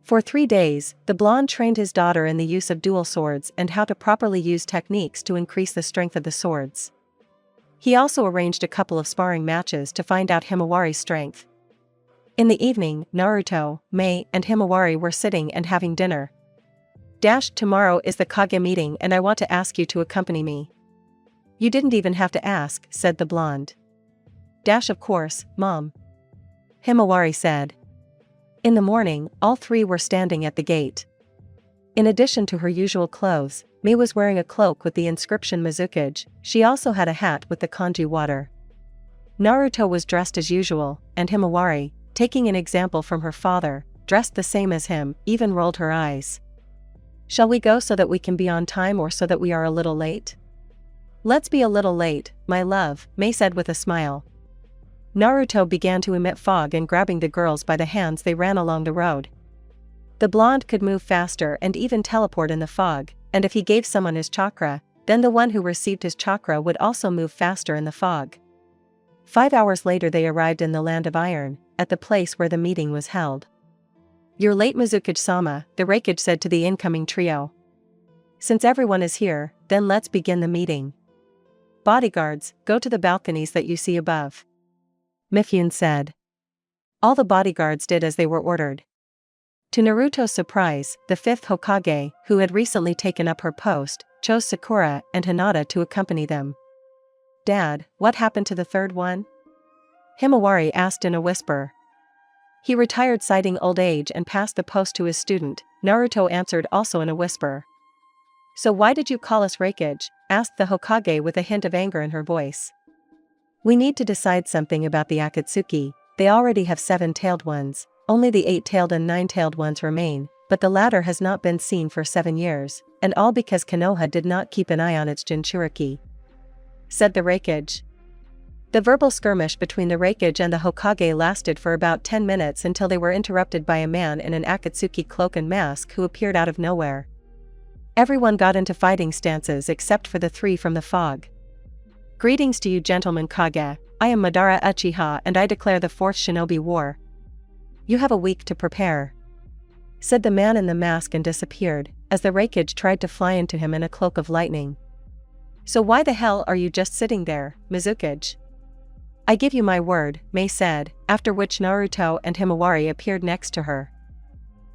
For 3 days, the blonde trained his daughter in the use of dual swords and how to properly use techniques to increase the strength of the swords. He also arranged a couple of sparring matches to find out Himawari's strength. In the evening, Naruto, Mei, and Himawari were sitting and having dinner. Tomorrow is the Kage meeting and I want to ask you to accompany me. You didn't even have to ask, said the blonde. Of course, Mom. Himawari said. In the morning, all three were standing at the gate. In addition to her usual clothes, Mei was wearing a cloak with the inscription Mizukage. She also had a hat with the kanji water. Naruto was dressed as usual, and Himawari, taking an example from her father, dressed the same as him, even rolled her eyes. Shall we go so that we can be on time or so that we are a little late? Let's be a little late, my love, Mei said with a smile. Naruto began to emit fog and grabbing the girls by the hands they ran along the road. The blonde could move faster and even teleport in the fog, and if he gave someone his chakra, then the one who received his chakra would also move faster in the fog. 5 hours later they arrived in the Land of Iron, at the place where the meeting was held. You're late, Mizukage-sama, the Reikage said to the incoming trio. Since everyone is here, then let's begin the meeting. Bodyguards, go to the balconies that you see above. Mifune said. All the bodyguards did as they were ordered. To Naruto's surprise, the fifth Hokage, who had recently taken up her post, chose Sakura and Hinata to accompany them. Dad, what happened to the third one? Himawari asked in a whisper. He retired citing old age and passed the post to his student, Naruto answered also in a whisper. So why did you call us Reikage? Asked the Hokage with a hint of anger in her voice. We need to decide something about the Akatsuki. They already have 7-tailed ones, only the 8-tailed and 9-tailed ones remain, but the latter has not been seen for 7 years, and all because Konoha did not keep an eye on its Jinchuriki, said the Reikage. The verbal skirmish between the Reikage and the Hokage lasted for about 10 minutes until they were interrupted by a man in an Akatsuki cloak and mask who appeared out of nowhere. Everyone got into fighting stances except for the three from the fog. Greetings to you, gentlemen Kage. I am Madara Uchiha and I declare the 4th Shinobi War. You have a week to prepare, said the man in the mask and disappeared, as the Reikage tried to fly into him in a cloak of lightning. So why the hell are you just sitting there, Mizukage? I give you my word, Mei said, after which Naruto and Himawari appeared next to her.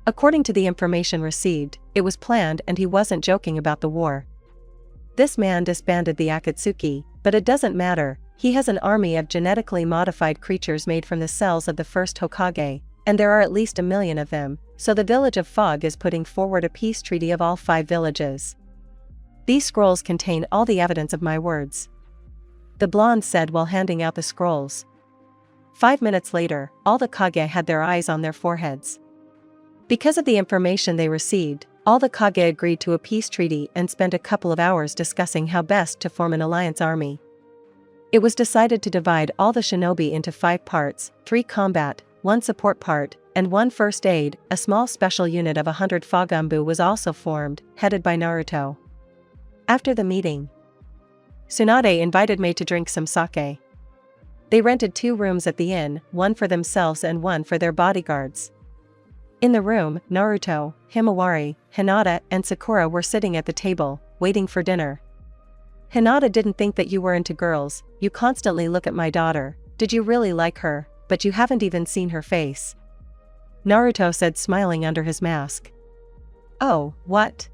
According to the information received, it was planned and he wasn't joking about the war. This man disbanded the Akatsuki, but it doesn't matter, he has an army of genetically modified creatures made from the cells of the first Hokage, and there are at least 1 million of them, so the village of Fog is putting forward a peace treaty of all 5 villages. These scrolls contain all the evidence of my words, the blonde said while handing out the scrolls. 5 minutes later, all the Kage had their eyes on their foreheads. Because of the information they received, all the Kage agreed to a peace treaty and spent a couple of hours discussing how best to form an alliance army. It was decided to divide all the shinobi into 5 parts, 3 combat, 1 support part, and 1 first aid. A small special unit of 100 Fogambu was also formed, headed by Naruto. After the meeting, Tsunade invited Mei to drink some sake. They rented 2 rooms at the inn, 1 for themselves and 1 for their bodyguards. In the room, Naruto, Himawari, Hinata, and Sakura were sitting at the table, waiting for dinner. Hinata didn't think that you were into girls, you constantly look at my daughter, did you really like her, but you haven't even seen her face? Naruto said smiling under his mask. Oh, what?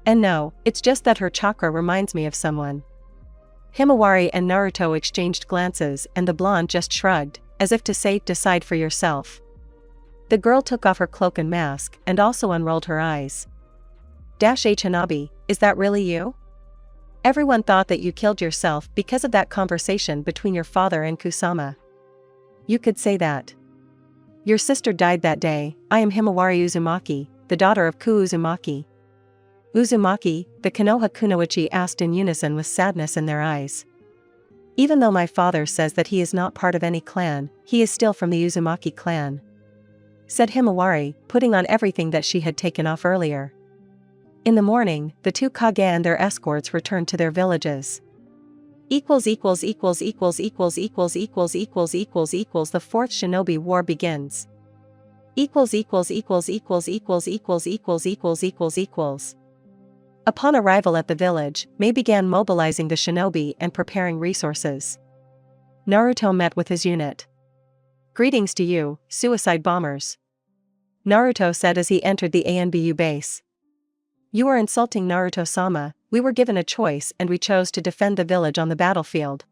And no, it's just that her chakra reminds me of someone. Himawari and Naruto exchanged glances and the blonde just shrugged, as if to say, decide for yourself. The girl took off her cloak and mask and also unrolled her eyes. H Hanabi, is that really you? Everyone thought that you killed yourself because of that conversation between your father and Kusama. You could say that. Your sister died that day. I am Himawari Uzumaki, the daughter of Ku Uzumaki. Uzumaki, the Konoha Kunoichi asked in unison with sadness in their eyes. Even though my father says that he is not part of any clan, he is still from the Uzumaki clan, said Himawari, putting on everything that she had taken off earlier. In the morning, the 2 Kage and their escorts returned to their villages. The 4th Shinobi War begins. Upon arrival at the village, Mei began mobilizing the shinobi and preparing resources. Naruto met with his unit. Greetings to you, suicide bombers, Naruto said as he entered the ANBU base. You are insulting Naruto-sama, we were given a choice and we chose to defend the village on the battlefield.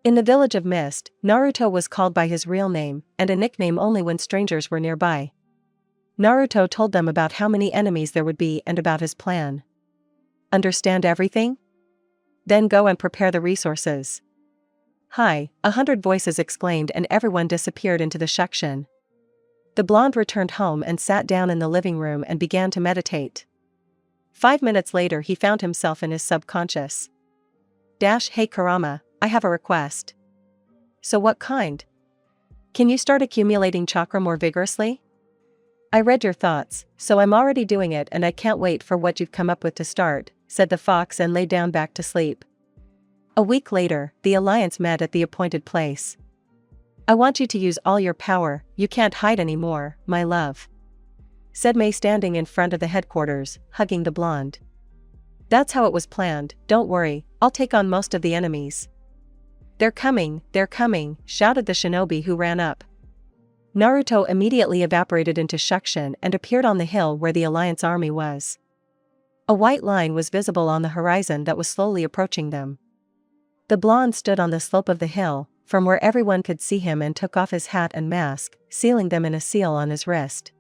In the village of Mist, Naruto was called by his real name, and a nickname only when strangers were nearby. Naruto told them about how many enemies there would be and about his plan. Understand everything? Then go and prepare the resources. Hi, 100 voices exclaimed and everyone disappeared into the shukshin. The blonde returned home and sat down in the living room and began to meditate. 5 minutes later he found himself in his subconscious. Hey Kurama, I have a request. So what kind? Can you start accumulating chakra more vigorously? I read your thoughts, so I'm already doing it and I can't wait for what you've come up with to start, said the fox and lay down back to sleep. A week later, the alliance met at the appointed place. I want you to use all your power, you can't hide anymore, my love, said Mei standing in front of the headquarters, hugging the blonde. That's how it was planned, don't worry, I'll take on most of the enemies. They're coming, shouted the shinobi who ran up. Naruto immediately evaporated into Shukshin and appeared on the hill where the alliance army was. A white line was visible on the horizon that was slowly approaching them. The blonde stood on the slope of the hill, from where everyone could see him, and took off his hat and mask, sealing them in a seal on his wrist.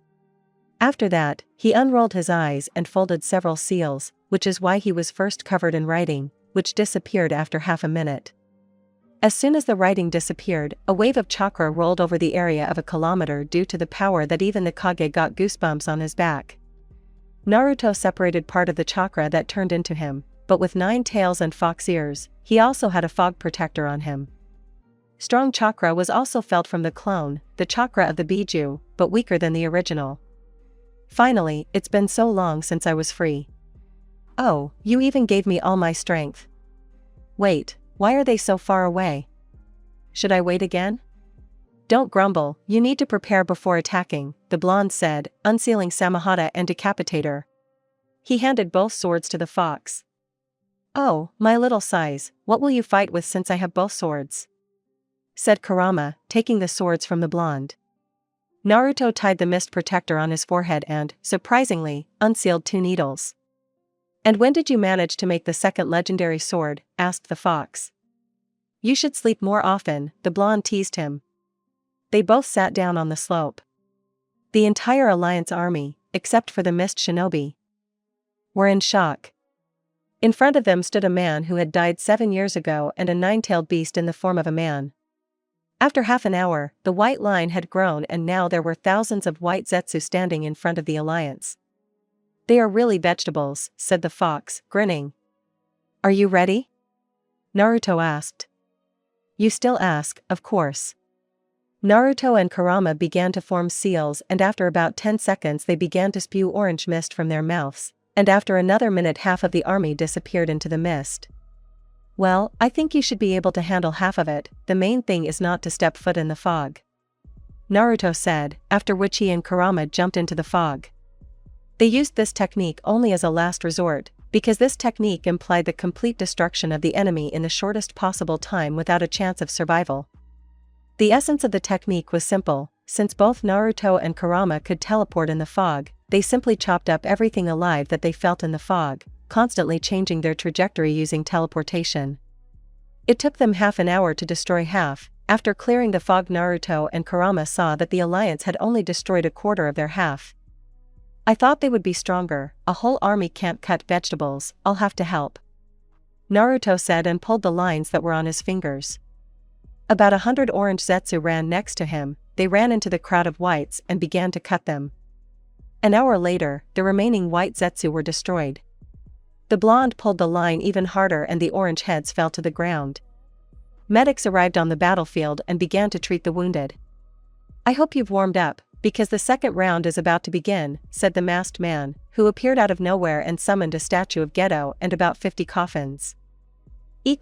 After that, he unrolled his eyes and folded several seals, which is why he was first covered in writing, which disappeared after half a minute. As soon as the writing disappeared, a wave of chakra rolled over the area of a kilometer due to the power that even the Kage got goosebumps on his back. Naruto separated part of the chakra that turned into him, but with 9 tails and fox ears, he also had a fog protector on him. Strong chakra was also felt from the clone, the chakra of the Biju, but weaker than the original. Finally, it's been so long since I was free. Oh, you even gave me all my strength. Wait, why are they so far away? Should I wait again? Don't grumble, you need to prepare before attacking, the blonde said, unsealing Samahata and Decapitator. He handed both swords to the fox. Oh, my little size, what will you fight with since I have both swords? Said Kurama, taking the swords from the blonde. Naruto tied the mist protector on his forehead and, surprisingly, unsealed 2 needles. And when did you manage to make the second legendary sword? Asked the fox. You should sleep more often, the blonde teased him. They both sat down on the slope. The entire alliance army, except for the mist shinobi, were in shock. In front of them stood a man who had died 7 years ago and a 9-tailed beast in the form of a man. After half an hour, the white line had grown and now there were thousands of white Zetsu standing in front of the alliance. They are really vegetables, said the fox, grinning. Are you ready? Naruto asked. You still ask, of course. Naruto and Kurama began to form seals, and after about 10 seconds they began to spew orange mist from their mouths, and after another minute half of the army disappeared into the mist. Well, I think you should be able to handle half of it, the main thing is not to step foot in the fog, Naruto said, after which he and Kurama jumped into the fog. They used this technique only as a last resort, because this technique implied the complete destruction of the enemy in the shortest possible time without a chance of survival. The essence of the technique was simple, since both Naruto and Kurama could teleport in the fog, they simply chopped up everything alive that they felt in the fog, constantly changing their trajectory using teleportation. It took them half an hour to destroy half. After clearing the fog, Naruto and Kurama saw that the alliance had only destroyed a quarter of their half. I thought they would be stronger, a whole army can't cut vegetables, I'll have to help, Naruto said and pulled the lines that were on his fingers. About 100 orange Zetsu ran next to him, they ran into the crowd of whites and began to cut them. An hour later, the remaining white Zetsu were destroyed. The blonde pulled the line even harder and the orange heads fell to the ground. Medics arrived on the battlefield and began to treat the wounded. I hope you've warmed up, because the second round is about to begin, said the masked man, who appeared out of nowhere and summoned a statue of Geto and about 50 coffins. The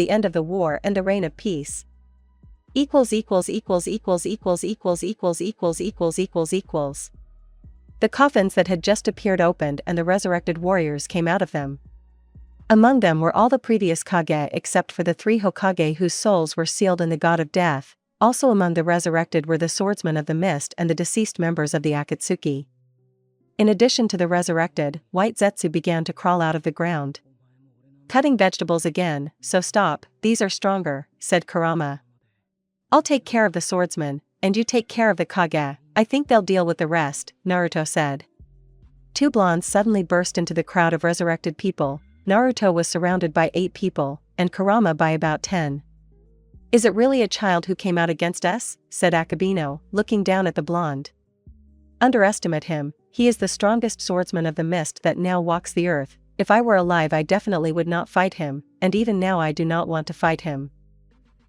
end of the war and the reign of peace. The coffins that had just appeared opened and the resurrected warriors came out of them. Among them were all the previous Kage except for the 3 Hokage whose souls were sealed in the God of Death. Also among the resurrected were the swordsmen of the mist and the deceased members of the Akatsuki. In addition to the resurrected, white Zetsu began to crawl out of the ground. Cutting vegetables again, so stop, these are stronger, said Kurama. I'll take care of the swordsman, and you take care of the Kage, I think they'll deal with the rest, Naruto said. Two blondes suddenly burst into the crowd of resurrected people. Naruto was surrounded by 8 people, and Kurama by about 10. Is it really a child who came out against us? Said Akabino, looking down at the blonde. Underestimate him, he is the strongest swordsman of the mist that now walks the earth. If I were alive I definitely would not fight him, and even now I do not want to fight him,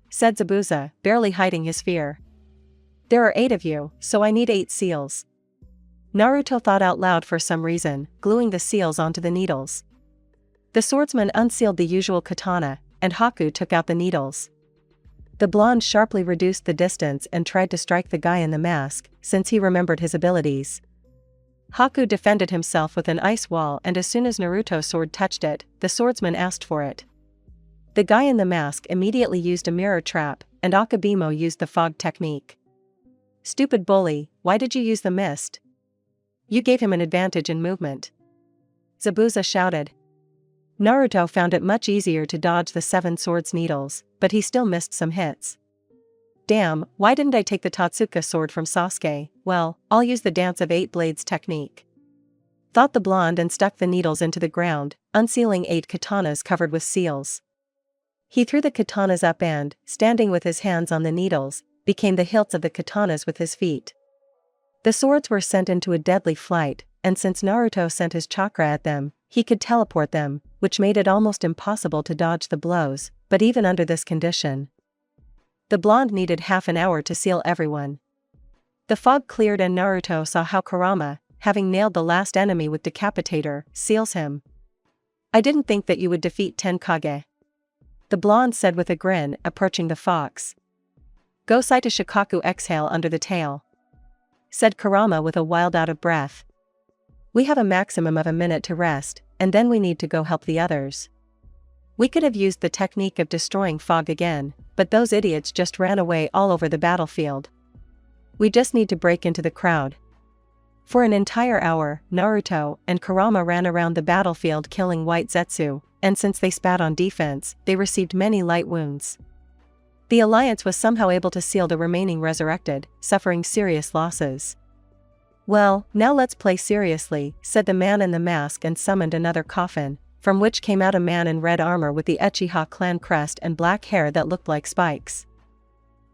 said Zabuza, barely hiding his fear. There are 8 of you, so I need 8 seals. Naruto thought out loud for some reason, gluing the seals onto the needles. The swordsman unsealed the usual katana, and Haku took out the needles. The blonde sharply reduced the distance and tried to strike the guy in the mask, since he remembered his abilities. Haku defended himself with an ice wall, and as soon as Naruto's sword touched it, the swordsman asked for it. The guy in the mask immediately used a mirror trap, and Akabimo used the fog technique. Stupid bully, why did you use the mist? You gave him an advantage in movement, Zabuza shouted. Naruto found it much easier to dodge the 7 swords needles, but he still missed some hits. Damn, why didn't I take the Totsuka sword from Sasuke? Well, I'll use the Dance of 8 Blades technique, thought the blonde, and stuck the needles into the ground, unsealing 8 katanas covered with seals. He threw the katanas up and, standing with his hands on the needles, became the hilts of the katanas with his feet. The swords were sent into a deadly flight, and since Naruto sent his chakra at them, he could teleport them, which made it almost impossible to dodge the blows, but even under this condition, the blonde needed half an hour to seal everyone. The fog cleared and Naruto saw how Kurama, having nailed the last enemy with Decapitator, seals him. I didn't think that you would defeat 10 Kage, the blonde said with a grin, approaching the fox. Go Saito Shikaku exhale under the tail, said Kurama with a wild out of breath. We have a maximum of a minute to rest, and then we need to go help the others. We could have used the technique of destroying fog again, but those idiots just ran away all over the battlefield. We just need to break into the crowd. For an entire hour, Naruto and Kurama ran around the battlefield killing White Zetsu, and since they spat on defense, they received many light wounds. The Alliance was somehow able to seal the remaining resurrected, suffering serious losses. Well, now let's play seriously, said the man in the mask and summoned another coffin, from which came out a man in red armor with the Uchiha clan crest and black hair that looked like spikes.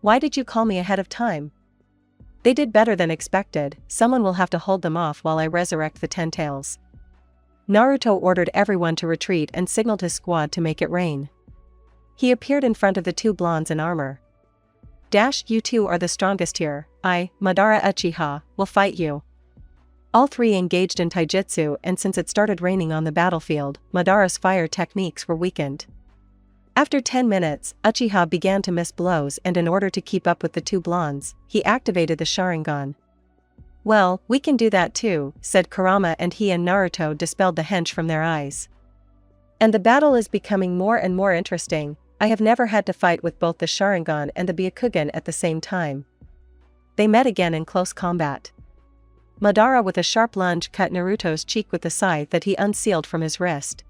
Why did you call me ahead of time? They did better than expected, someone will have to hold them off while I resurrect the 10 tails. Naruto ordered everyone to retreat and signaled his squad to make it rain. He appeared in front of the 2 blondes in armor. You 2 are the strongest here, I, Madara Uchiha, will fight you. All 3 engaged in taijutsu, and since it started raining on the battlefield, Madara's fire techniques were weakened. After 10 minutes, Uchiha began to miss blows, and in order to keep up with the 2 blondes, he activated the Sharingan. Well, we can do that too, said Kurama, and he and Naruto dispelled the hench from their eyes. And the battle is becoming more and more interesting. I have never had to fight with both the Sharingan and the Byakugan at the same time. They met again in close combat. Madara with a sharp lunge cut Naruto's cheek with the scythe that he unsealed from his wrist.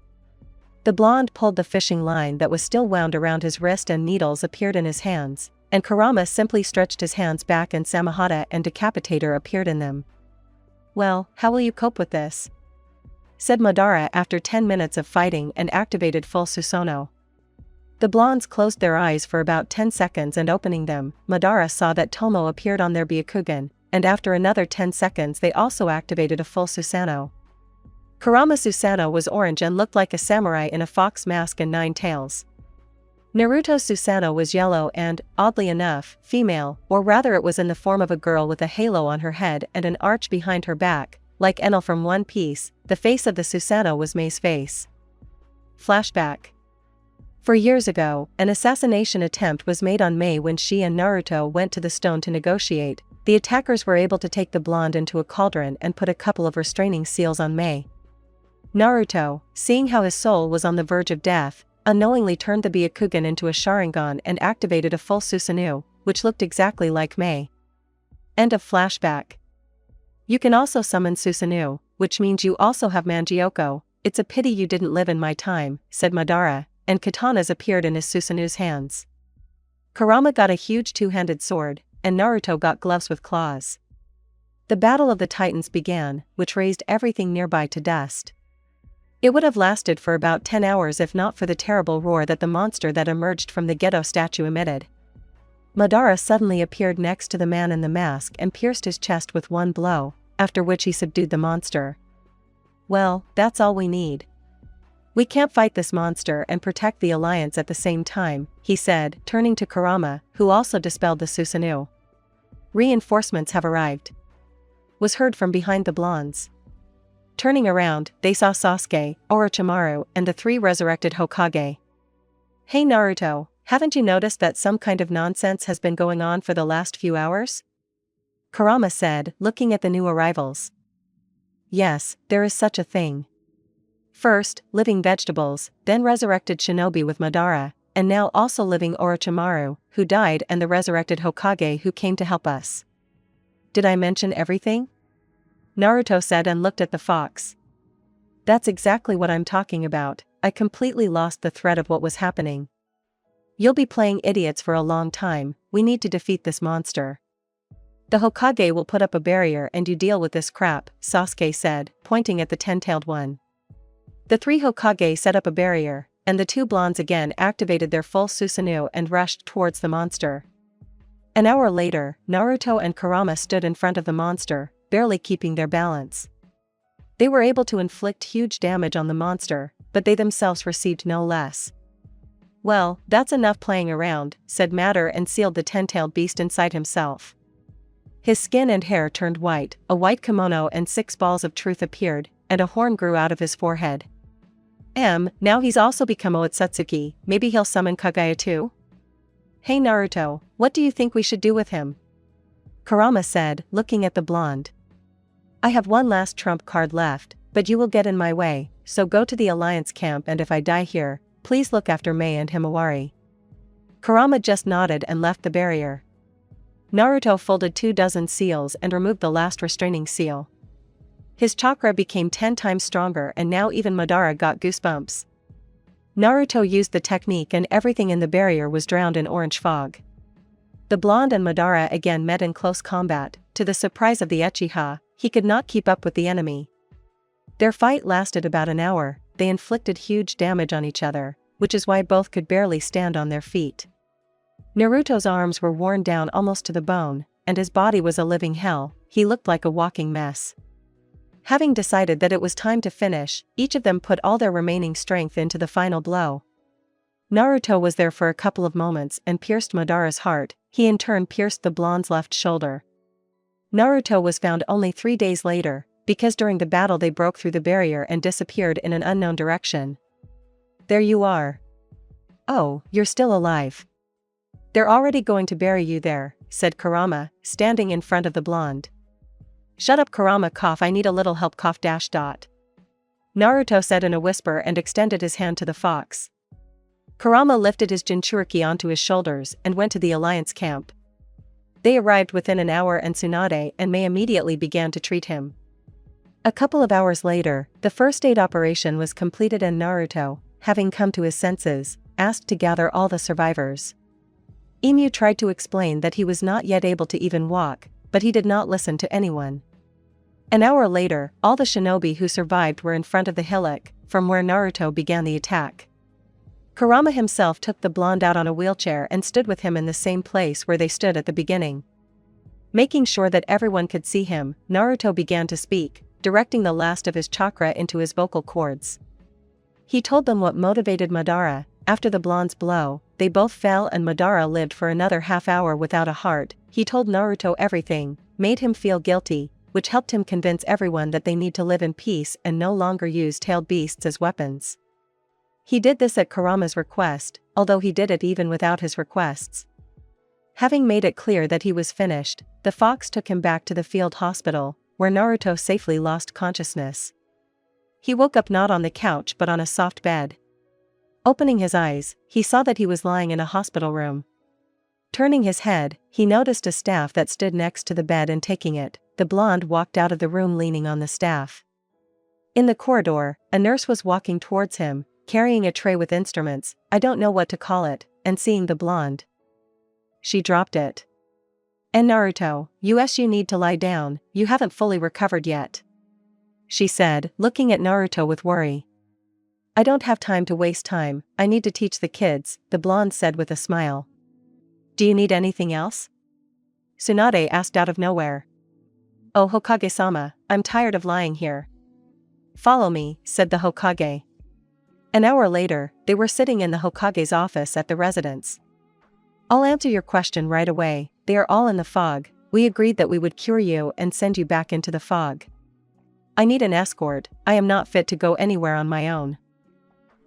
The blonde pulled the fishing line that was still wound around his wrist and needles appeared in his hands, and Kurama simply stretched his hands back and Samahata and Decapitator appeared in them. Well, how will you cope with this? Said Madara after 10 minutes of fighting and activated full Susanoo. The blondes closed their eyes for about 10 seconds and opening them, Madara saw that Tomo appeared on their Byakugan, and after another 10 seconds they also activated a full Susanoo. Kurama's Susanoo was orange and looked like a samurai in a fox mask and 9 tails. Naruto's Susanoo was yellow and, oddly enough, female, or rather it was in the form of a girl with a halo on her head and an arch behind her back, like Enel from One Piece. The face of the Susanoo was Mei's face. Flashback. For years ago, an assassination attempt was made on Mei when she and Naruto went to the stone to negotiate. The attackers were able to take the blonde into a cauldron and put a couple of restraining seals on Mei. Naruto, seeing how his soul was on the verge of death, unknowingly turned the Byakugan into a Sharingan and activated a full Susanoo, which looked exactly like Mei. End of flashback. You can also summon Susanoo, which means you also have Mangyoko, "It's a pity you didn't live in my time," said Madara, and katanas appeared in his Susanu's hands. Kurama got a huge two-handed sword, and Naruto got gloves with claws. The Battle of the Titans began, which raised everything nearby to dust. It would have lasted for about 10 hours if not for the terrible roar that the monster that emerged from the Geto statue emitted. Madara suddenly appeared next to the man in the mask and pierced his chest with one blow, after which he subdued the monster. "Well, that's all we need. We can't fight this monster and protect the alliance at the same time," he said, turning to Kurama, who also dispelled the Susanoo. "Reinforcements have arrived," was heard from behind the blondes. Turning around, they saw Sasuke, Orochimaru, and the 3 resurrected Hokage. "Hey Naruto, haven't you noticed that some kind of nonsense has been going on for the last few hours?" Kurama said, looking at the new arrivals. "Yes, there is such a thing. First, living vegetables, then resurrected shinobi with Madara, and now also living Orochimaru, who died, and the resurrected Hokage who came to help us." "Did I mention everything?" Naruto said and looked at the fox. "That's exactly what I'm talking about. I completely lost the thread of what was happening. You'll be playing idiots for a long time. We need to defeat this monster. The Hokage will put up a barrier and you deal with this crap," Sasuke said, pointing at the 10-tailed one. The 3 Hokage set up a barrier, and the 2 blondes again activated their full Susanoo and rushed towards the monster. An hour later, Naruto and Kurama stood in front of the monster, barely keeping their balance. They were able to inflict huge damage on the monster, but they themselves received no less. "Well, that's enough playing around," said Matter and sealed the 10-tailed beast inside himself. His skin and hair turned white, a white kimono and 6 balls of truth appeared, and a horn grew out of his forehead. Now he's also become Otsutsuki, maybe he'll summon Kagaya too? "Hey Naruto, what do you think we should do with him?" Kurama said, looking at the blonde. "I have one last trump card left, but you will get in my way, so go to the Alliance camp and if I die here, please look after Mei and Himawari." Kurama just nodded and left the barrier. Naruto folded 24 seals and removed the last restraining seal. His chakra became 10 times stronger and now even Madara got goosebumps. Naruto used the technique and everything in the barrier was drowned in orange fog. The blonde and Madara again met in close combat. To the surprise of the Uchiha, he could not keep up with the enemy. Their fight lasted about an hour. They inflicted huge damage on each other, which is why both could barely stand on their feet. Naruto's arms were worn down almost to the bone, and his body was a living hell. He looked like a walking mess. Having decided that it was time to finish, each of them put all their remaining strength into the final blow. Naruto was there for a couple of moments and pierced Madara's heart. He in turn pierced the blonde's left shoulder. Naruto was found only 3 days later, because during the battle they broke through the barrier and disappeared in an unknown direction. "There you are. Oh, you're still alive. They're already going to bury you there," said Kurama, standing in front of the blonde. "Shut up Kurama, cough, I need a little help, cough dash dot." Naruto said in a whisper and extended his hand to the fox. Kurama lifted his Jinchuriki onto his shoulders and went to the Alliance camp. They arrived within an hour and Tsunade and Mei immediately began to treat him. A couple of hours later, the first aid operation was completed and Naruto, having come to his senses, asked to gather all the survivors. Emu tried to explain that he was not yet able to even walk, but he did not listen to anyone. An hour later, all the shinobi who survived were in front of the hillock, from where Naruto began the attack. Kurama himself took the blonde out on a wheelchair and stood with him in the same place where they stood at the beginning. Making sure that everyone could see him, Naruto began to speak, directing the last of his chakra into his vocal cords. He told them what motivated Madara. After the blonde's blow, they both fell and Madara lived for another half hour without a heart. He told Naruto everything, made him feel guilty, which helped him convince everyone that they need to live in peace and no longer use tailed beasts as weapons. He did this at Kurama's request, although he did it even without his requests. Having made it clear that he was finished, the fox took him back to the field hospital, where Naruto safely lost consciousness. He woke up not on the couch but on a soft bed. Opening his eyes, he saw that he was lying in a hospital room. Turning his head, he noticed a staff that stood next to the bed and taking it, the blonde walked out of the room leaning on the staff. In the corridor, a nurse was walking towards him, carrying a tray with instruments, I don't know what to call it, and seeing the blonde. She dropped it. And Naruto, you need to lie down, you haven't fully recovered yet. She said, looking at Naruto with worry. I don't have time to waste time, I need to teach the kids, the blonde said with a smile. Do you need anything else? Tsunade asked out of nowhere. Oh Hokage-sama, I'm tired of lying here. Follow me, said the Hokage. An hour later, they were sitting in the Hokage's office at the residence. I'll answer your question right away, they are all in the fog, we agreed that we would cure you and send you back into the fog. I need an escort, I am not fit to go anywhere on my own.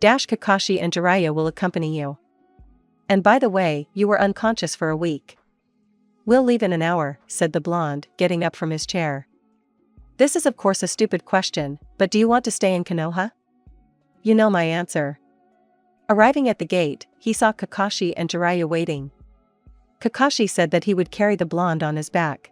Kakashi and Jiraiya will accompany you. And by the way, you were unconscious for a week. We'll leave in an hour, said the blonde, getting up from his chair. This is of course a stupid question, but do you want to stay in Konoha? You know my answer. Arriving at the gate, he saw Kakashi and Jiraiya waiting. Kakashi said that he would carry the blonde on his back.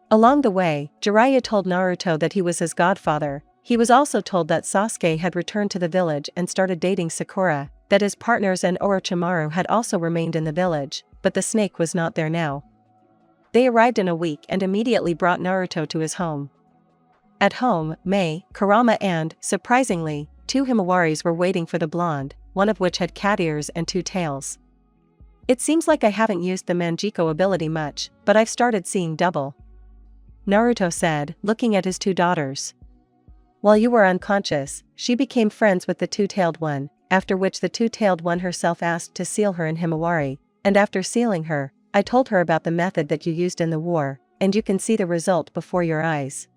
Along the way, Jiraiya told Naruto that he was his godfather. He was also told that Sasuke had returned to the village and started dating Sakura, that his partners and Orochimaru had also remained in the village, but the snake was not there now. They arrived in a week and immediately brought Naruto to his home. At home, Mei, Kurama and, surprisingly, 2 Himawaris were waiting for the blonde, one of which had cat ears and 2 tails. It seems like I haven't used the Manjiko ability much, but I've started seeing double. Naruto said, looking at his 2 daughters. While you were unconscious, she became friends with the 2-tailed one, after which the 2-tailed one herself asked to seal her in Himawari, and after sealing her, I told her about the method that you used in the war, and you can see the result before your eyes.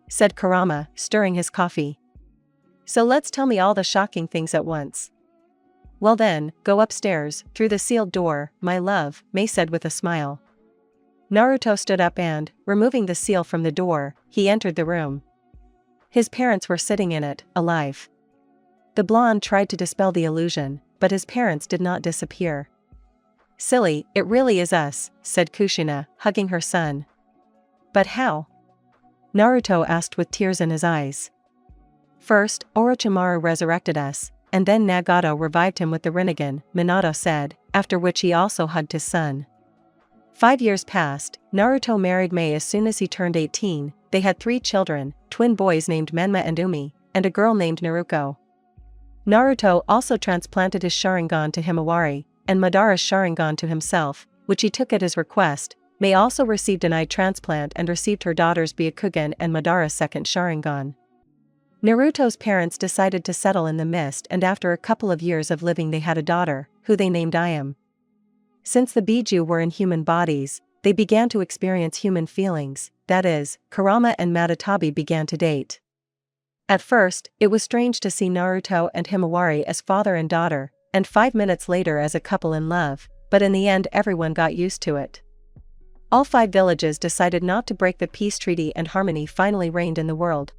Said Kurama, stirring his coffee. So let's tell me all the shocking things at once. Well then, go upstairs, through the sealed door, my love, Mei said with a smile. Naruto stood up and, removing the seal from the door, he entered the room. His parents were sitting in it, alive. The blonde tried to dispel the illusion, but his parents did not disappear. Silly, it really is us, said Kushina, hugging her son. But how? Naruto asked with tears in his eyes. First, Orochimaru resurrected us, and then Nagato revived him with the Rinnegan, Minato said, after which he also hugged his son. 5 years passed, Naruto married Mei as soon as he turned 18, they had 3 children, twin boys named Menma and Umi, and a girl named Naruko. Naruto also transplanted his Sharingan to Himawari, and Madara's Sharingan to himself, which he took at his request. Mei also received an eye transplant and received her daughter's Byakugan and Madara's second Sharingan. Naruto's parents decided to settle in the mist, and after a couple of years of living they had a daughter, who they named Ayam. Since the Biju were in human bodies, they began to experience human feelings, that is, Kurama and Matatabi began to date. At first, it was strange to see Naruto and Himawari as father and daughter, and 5 minutes later as a couple in love, but in the end everyone got used to it. All 5 villages decided not to break the peace treaty and harmony finally reigned in the world.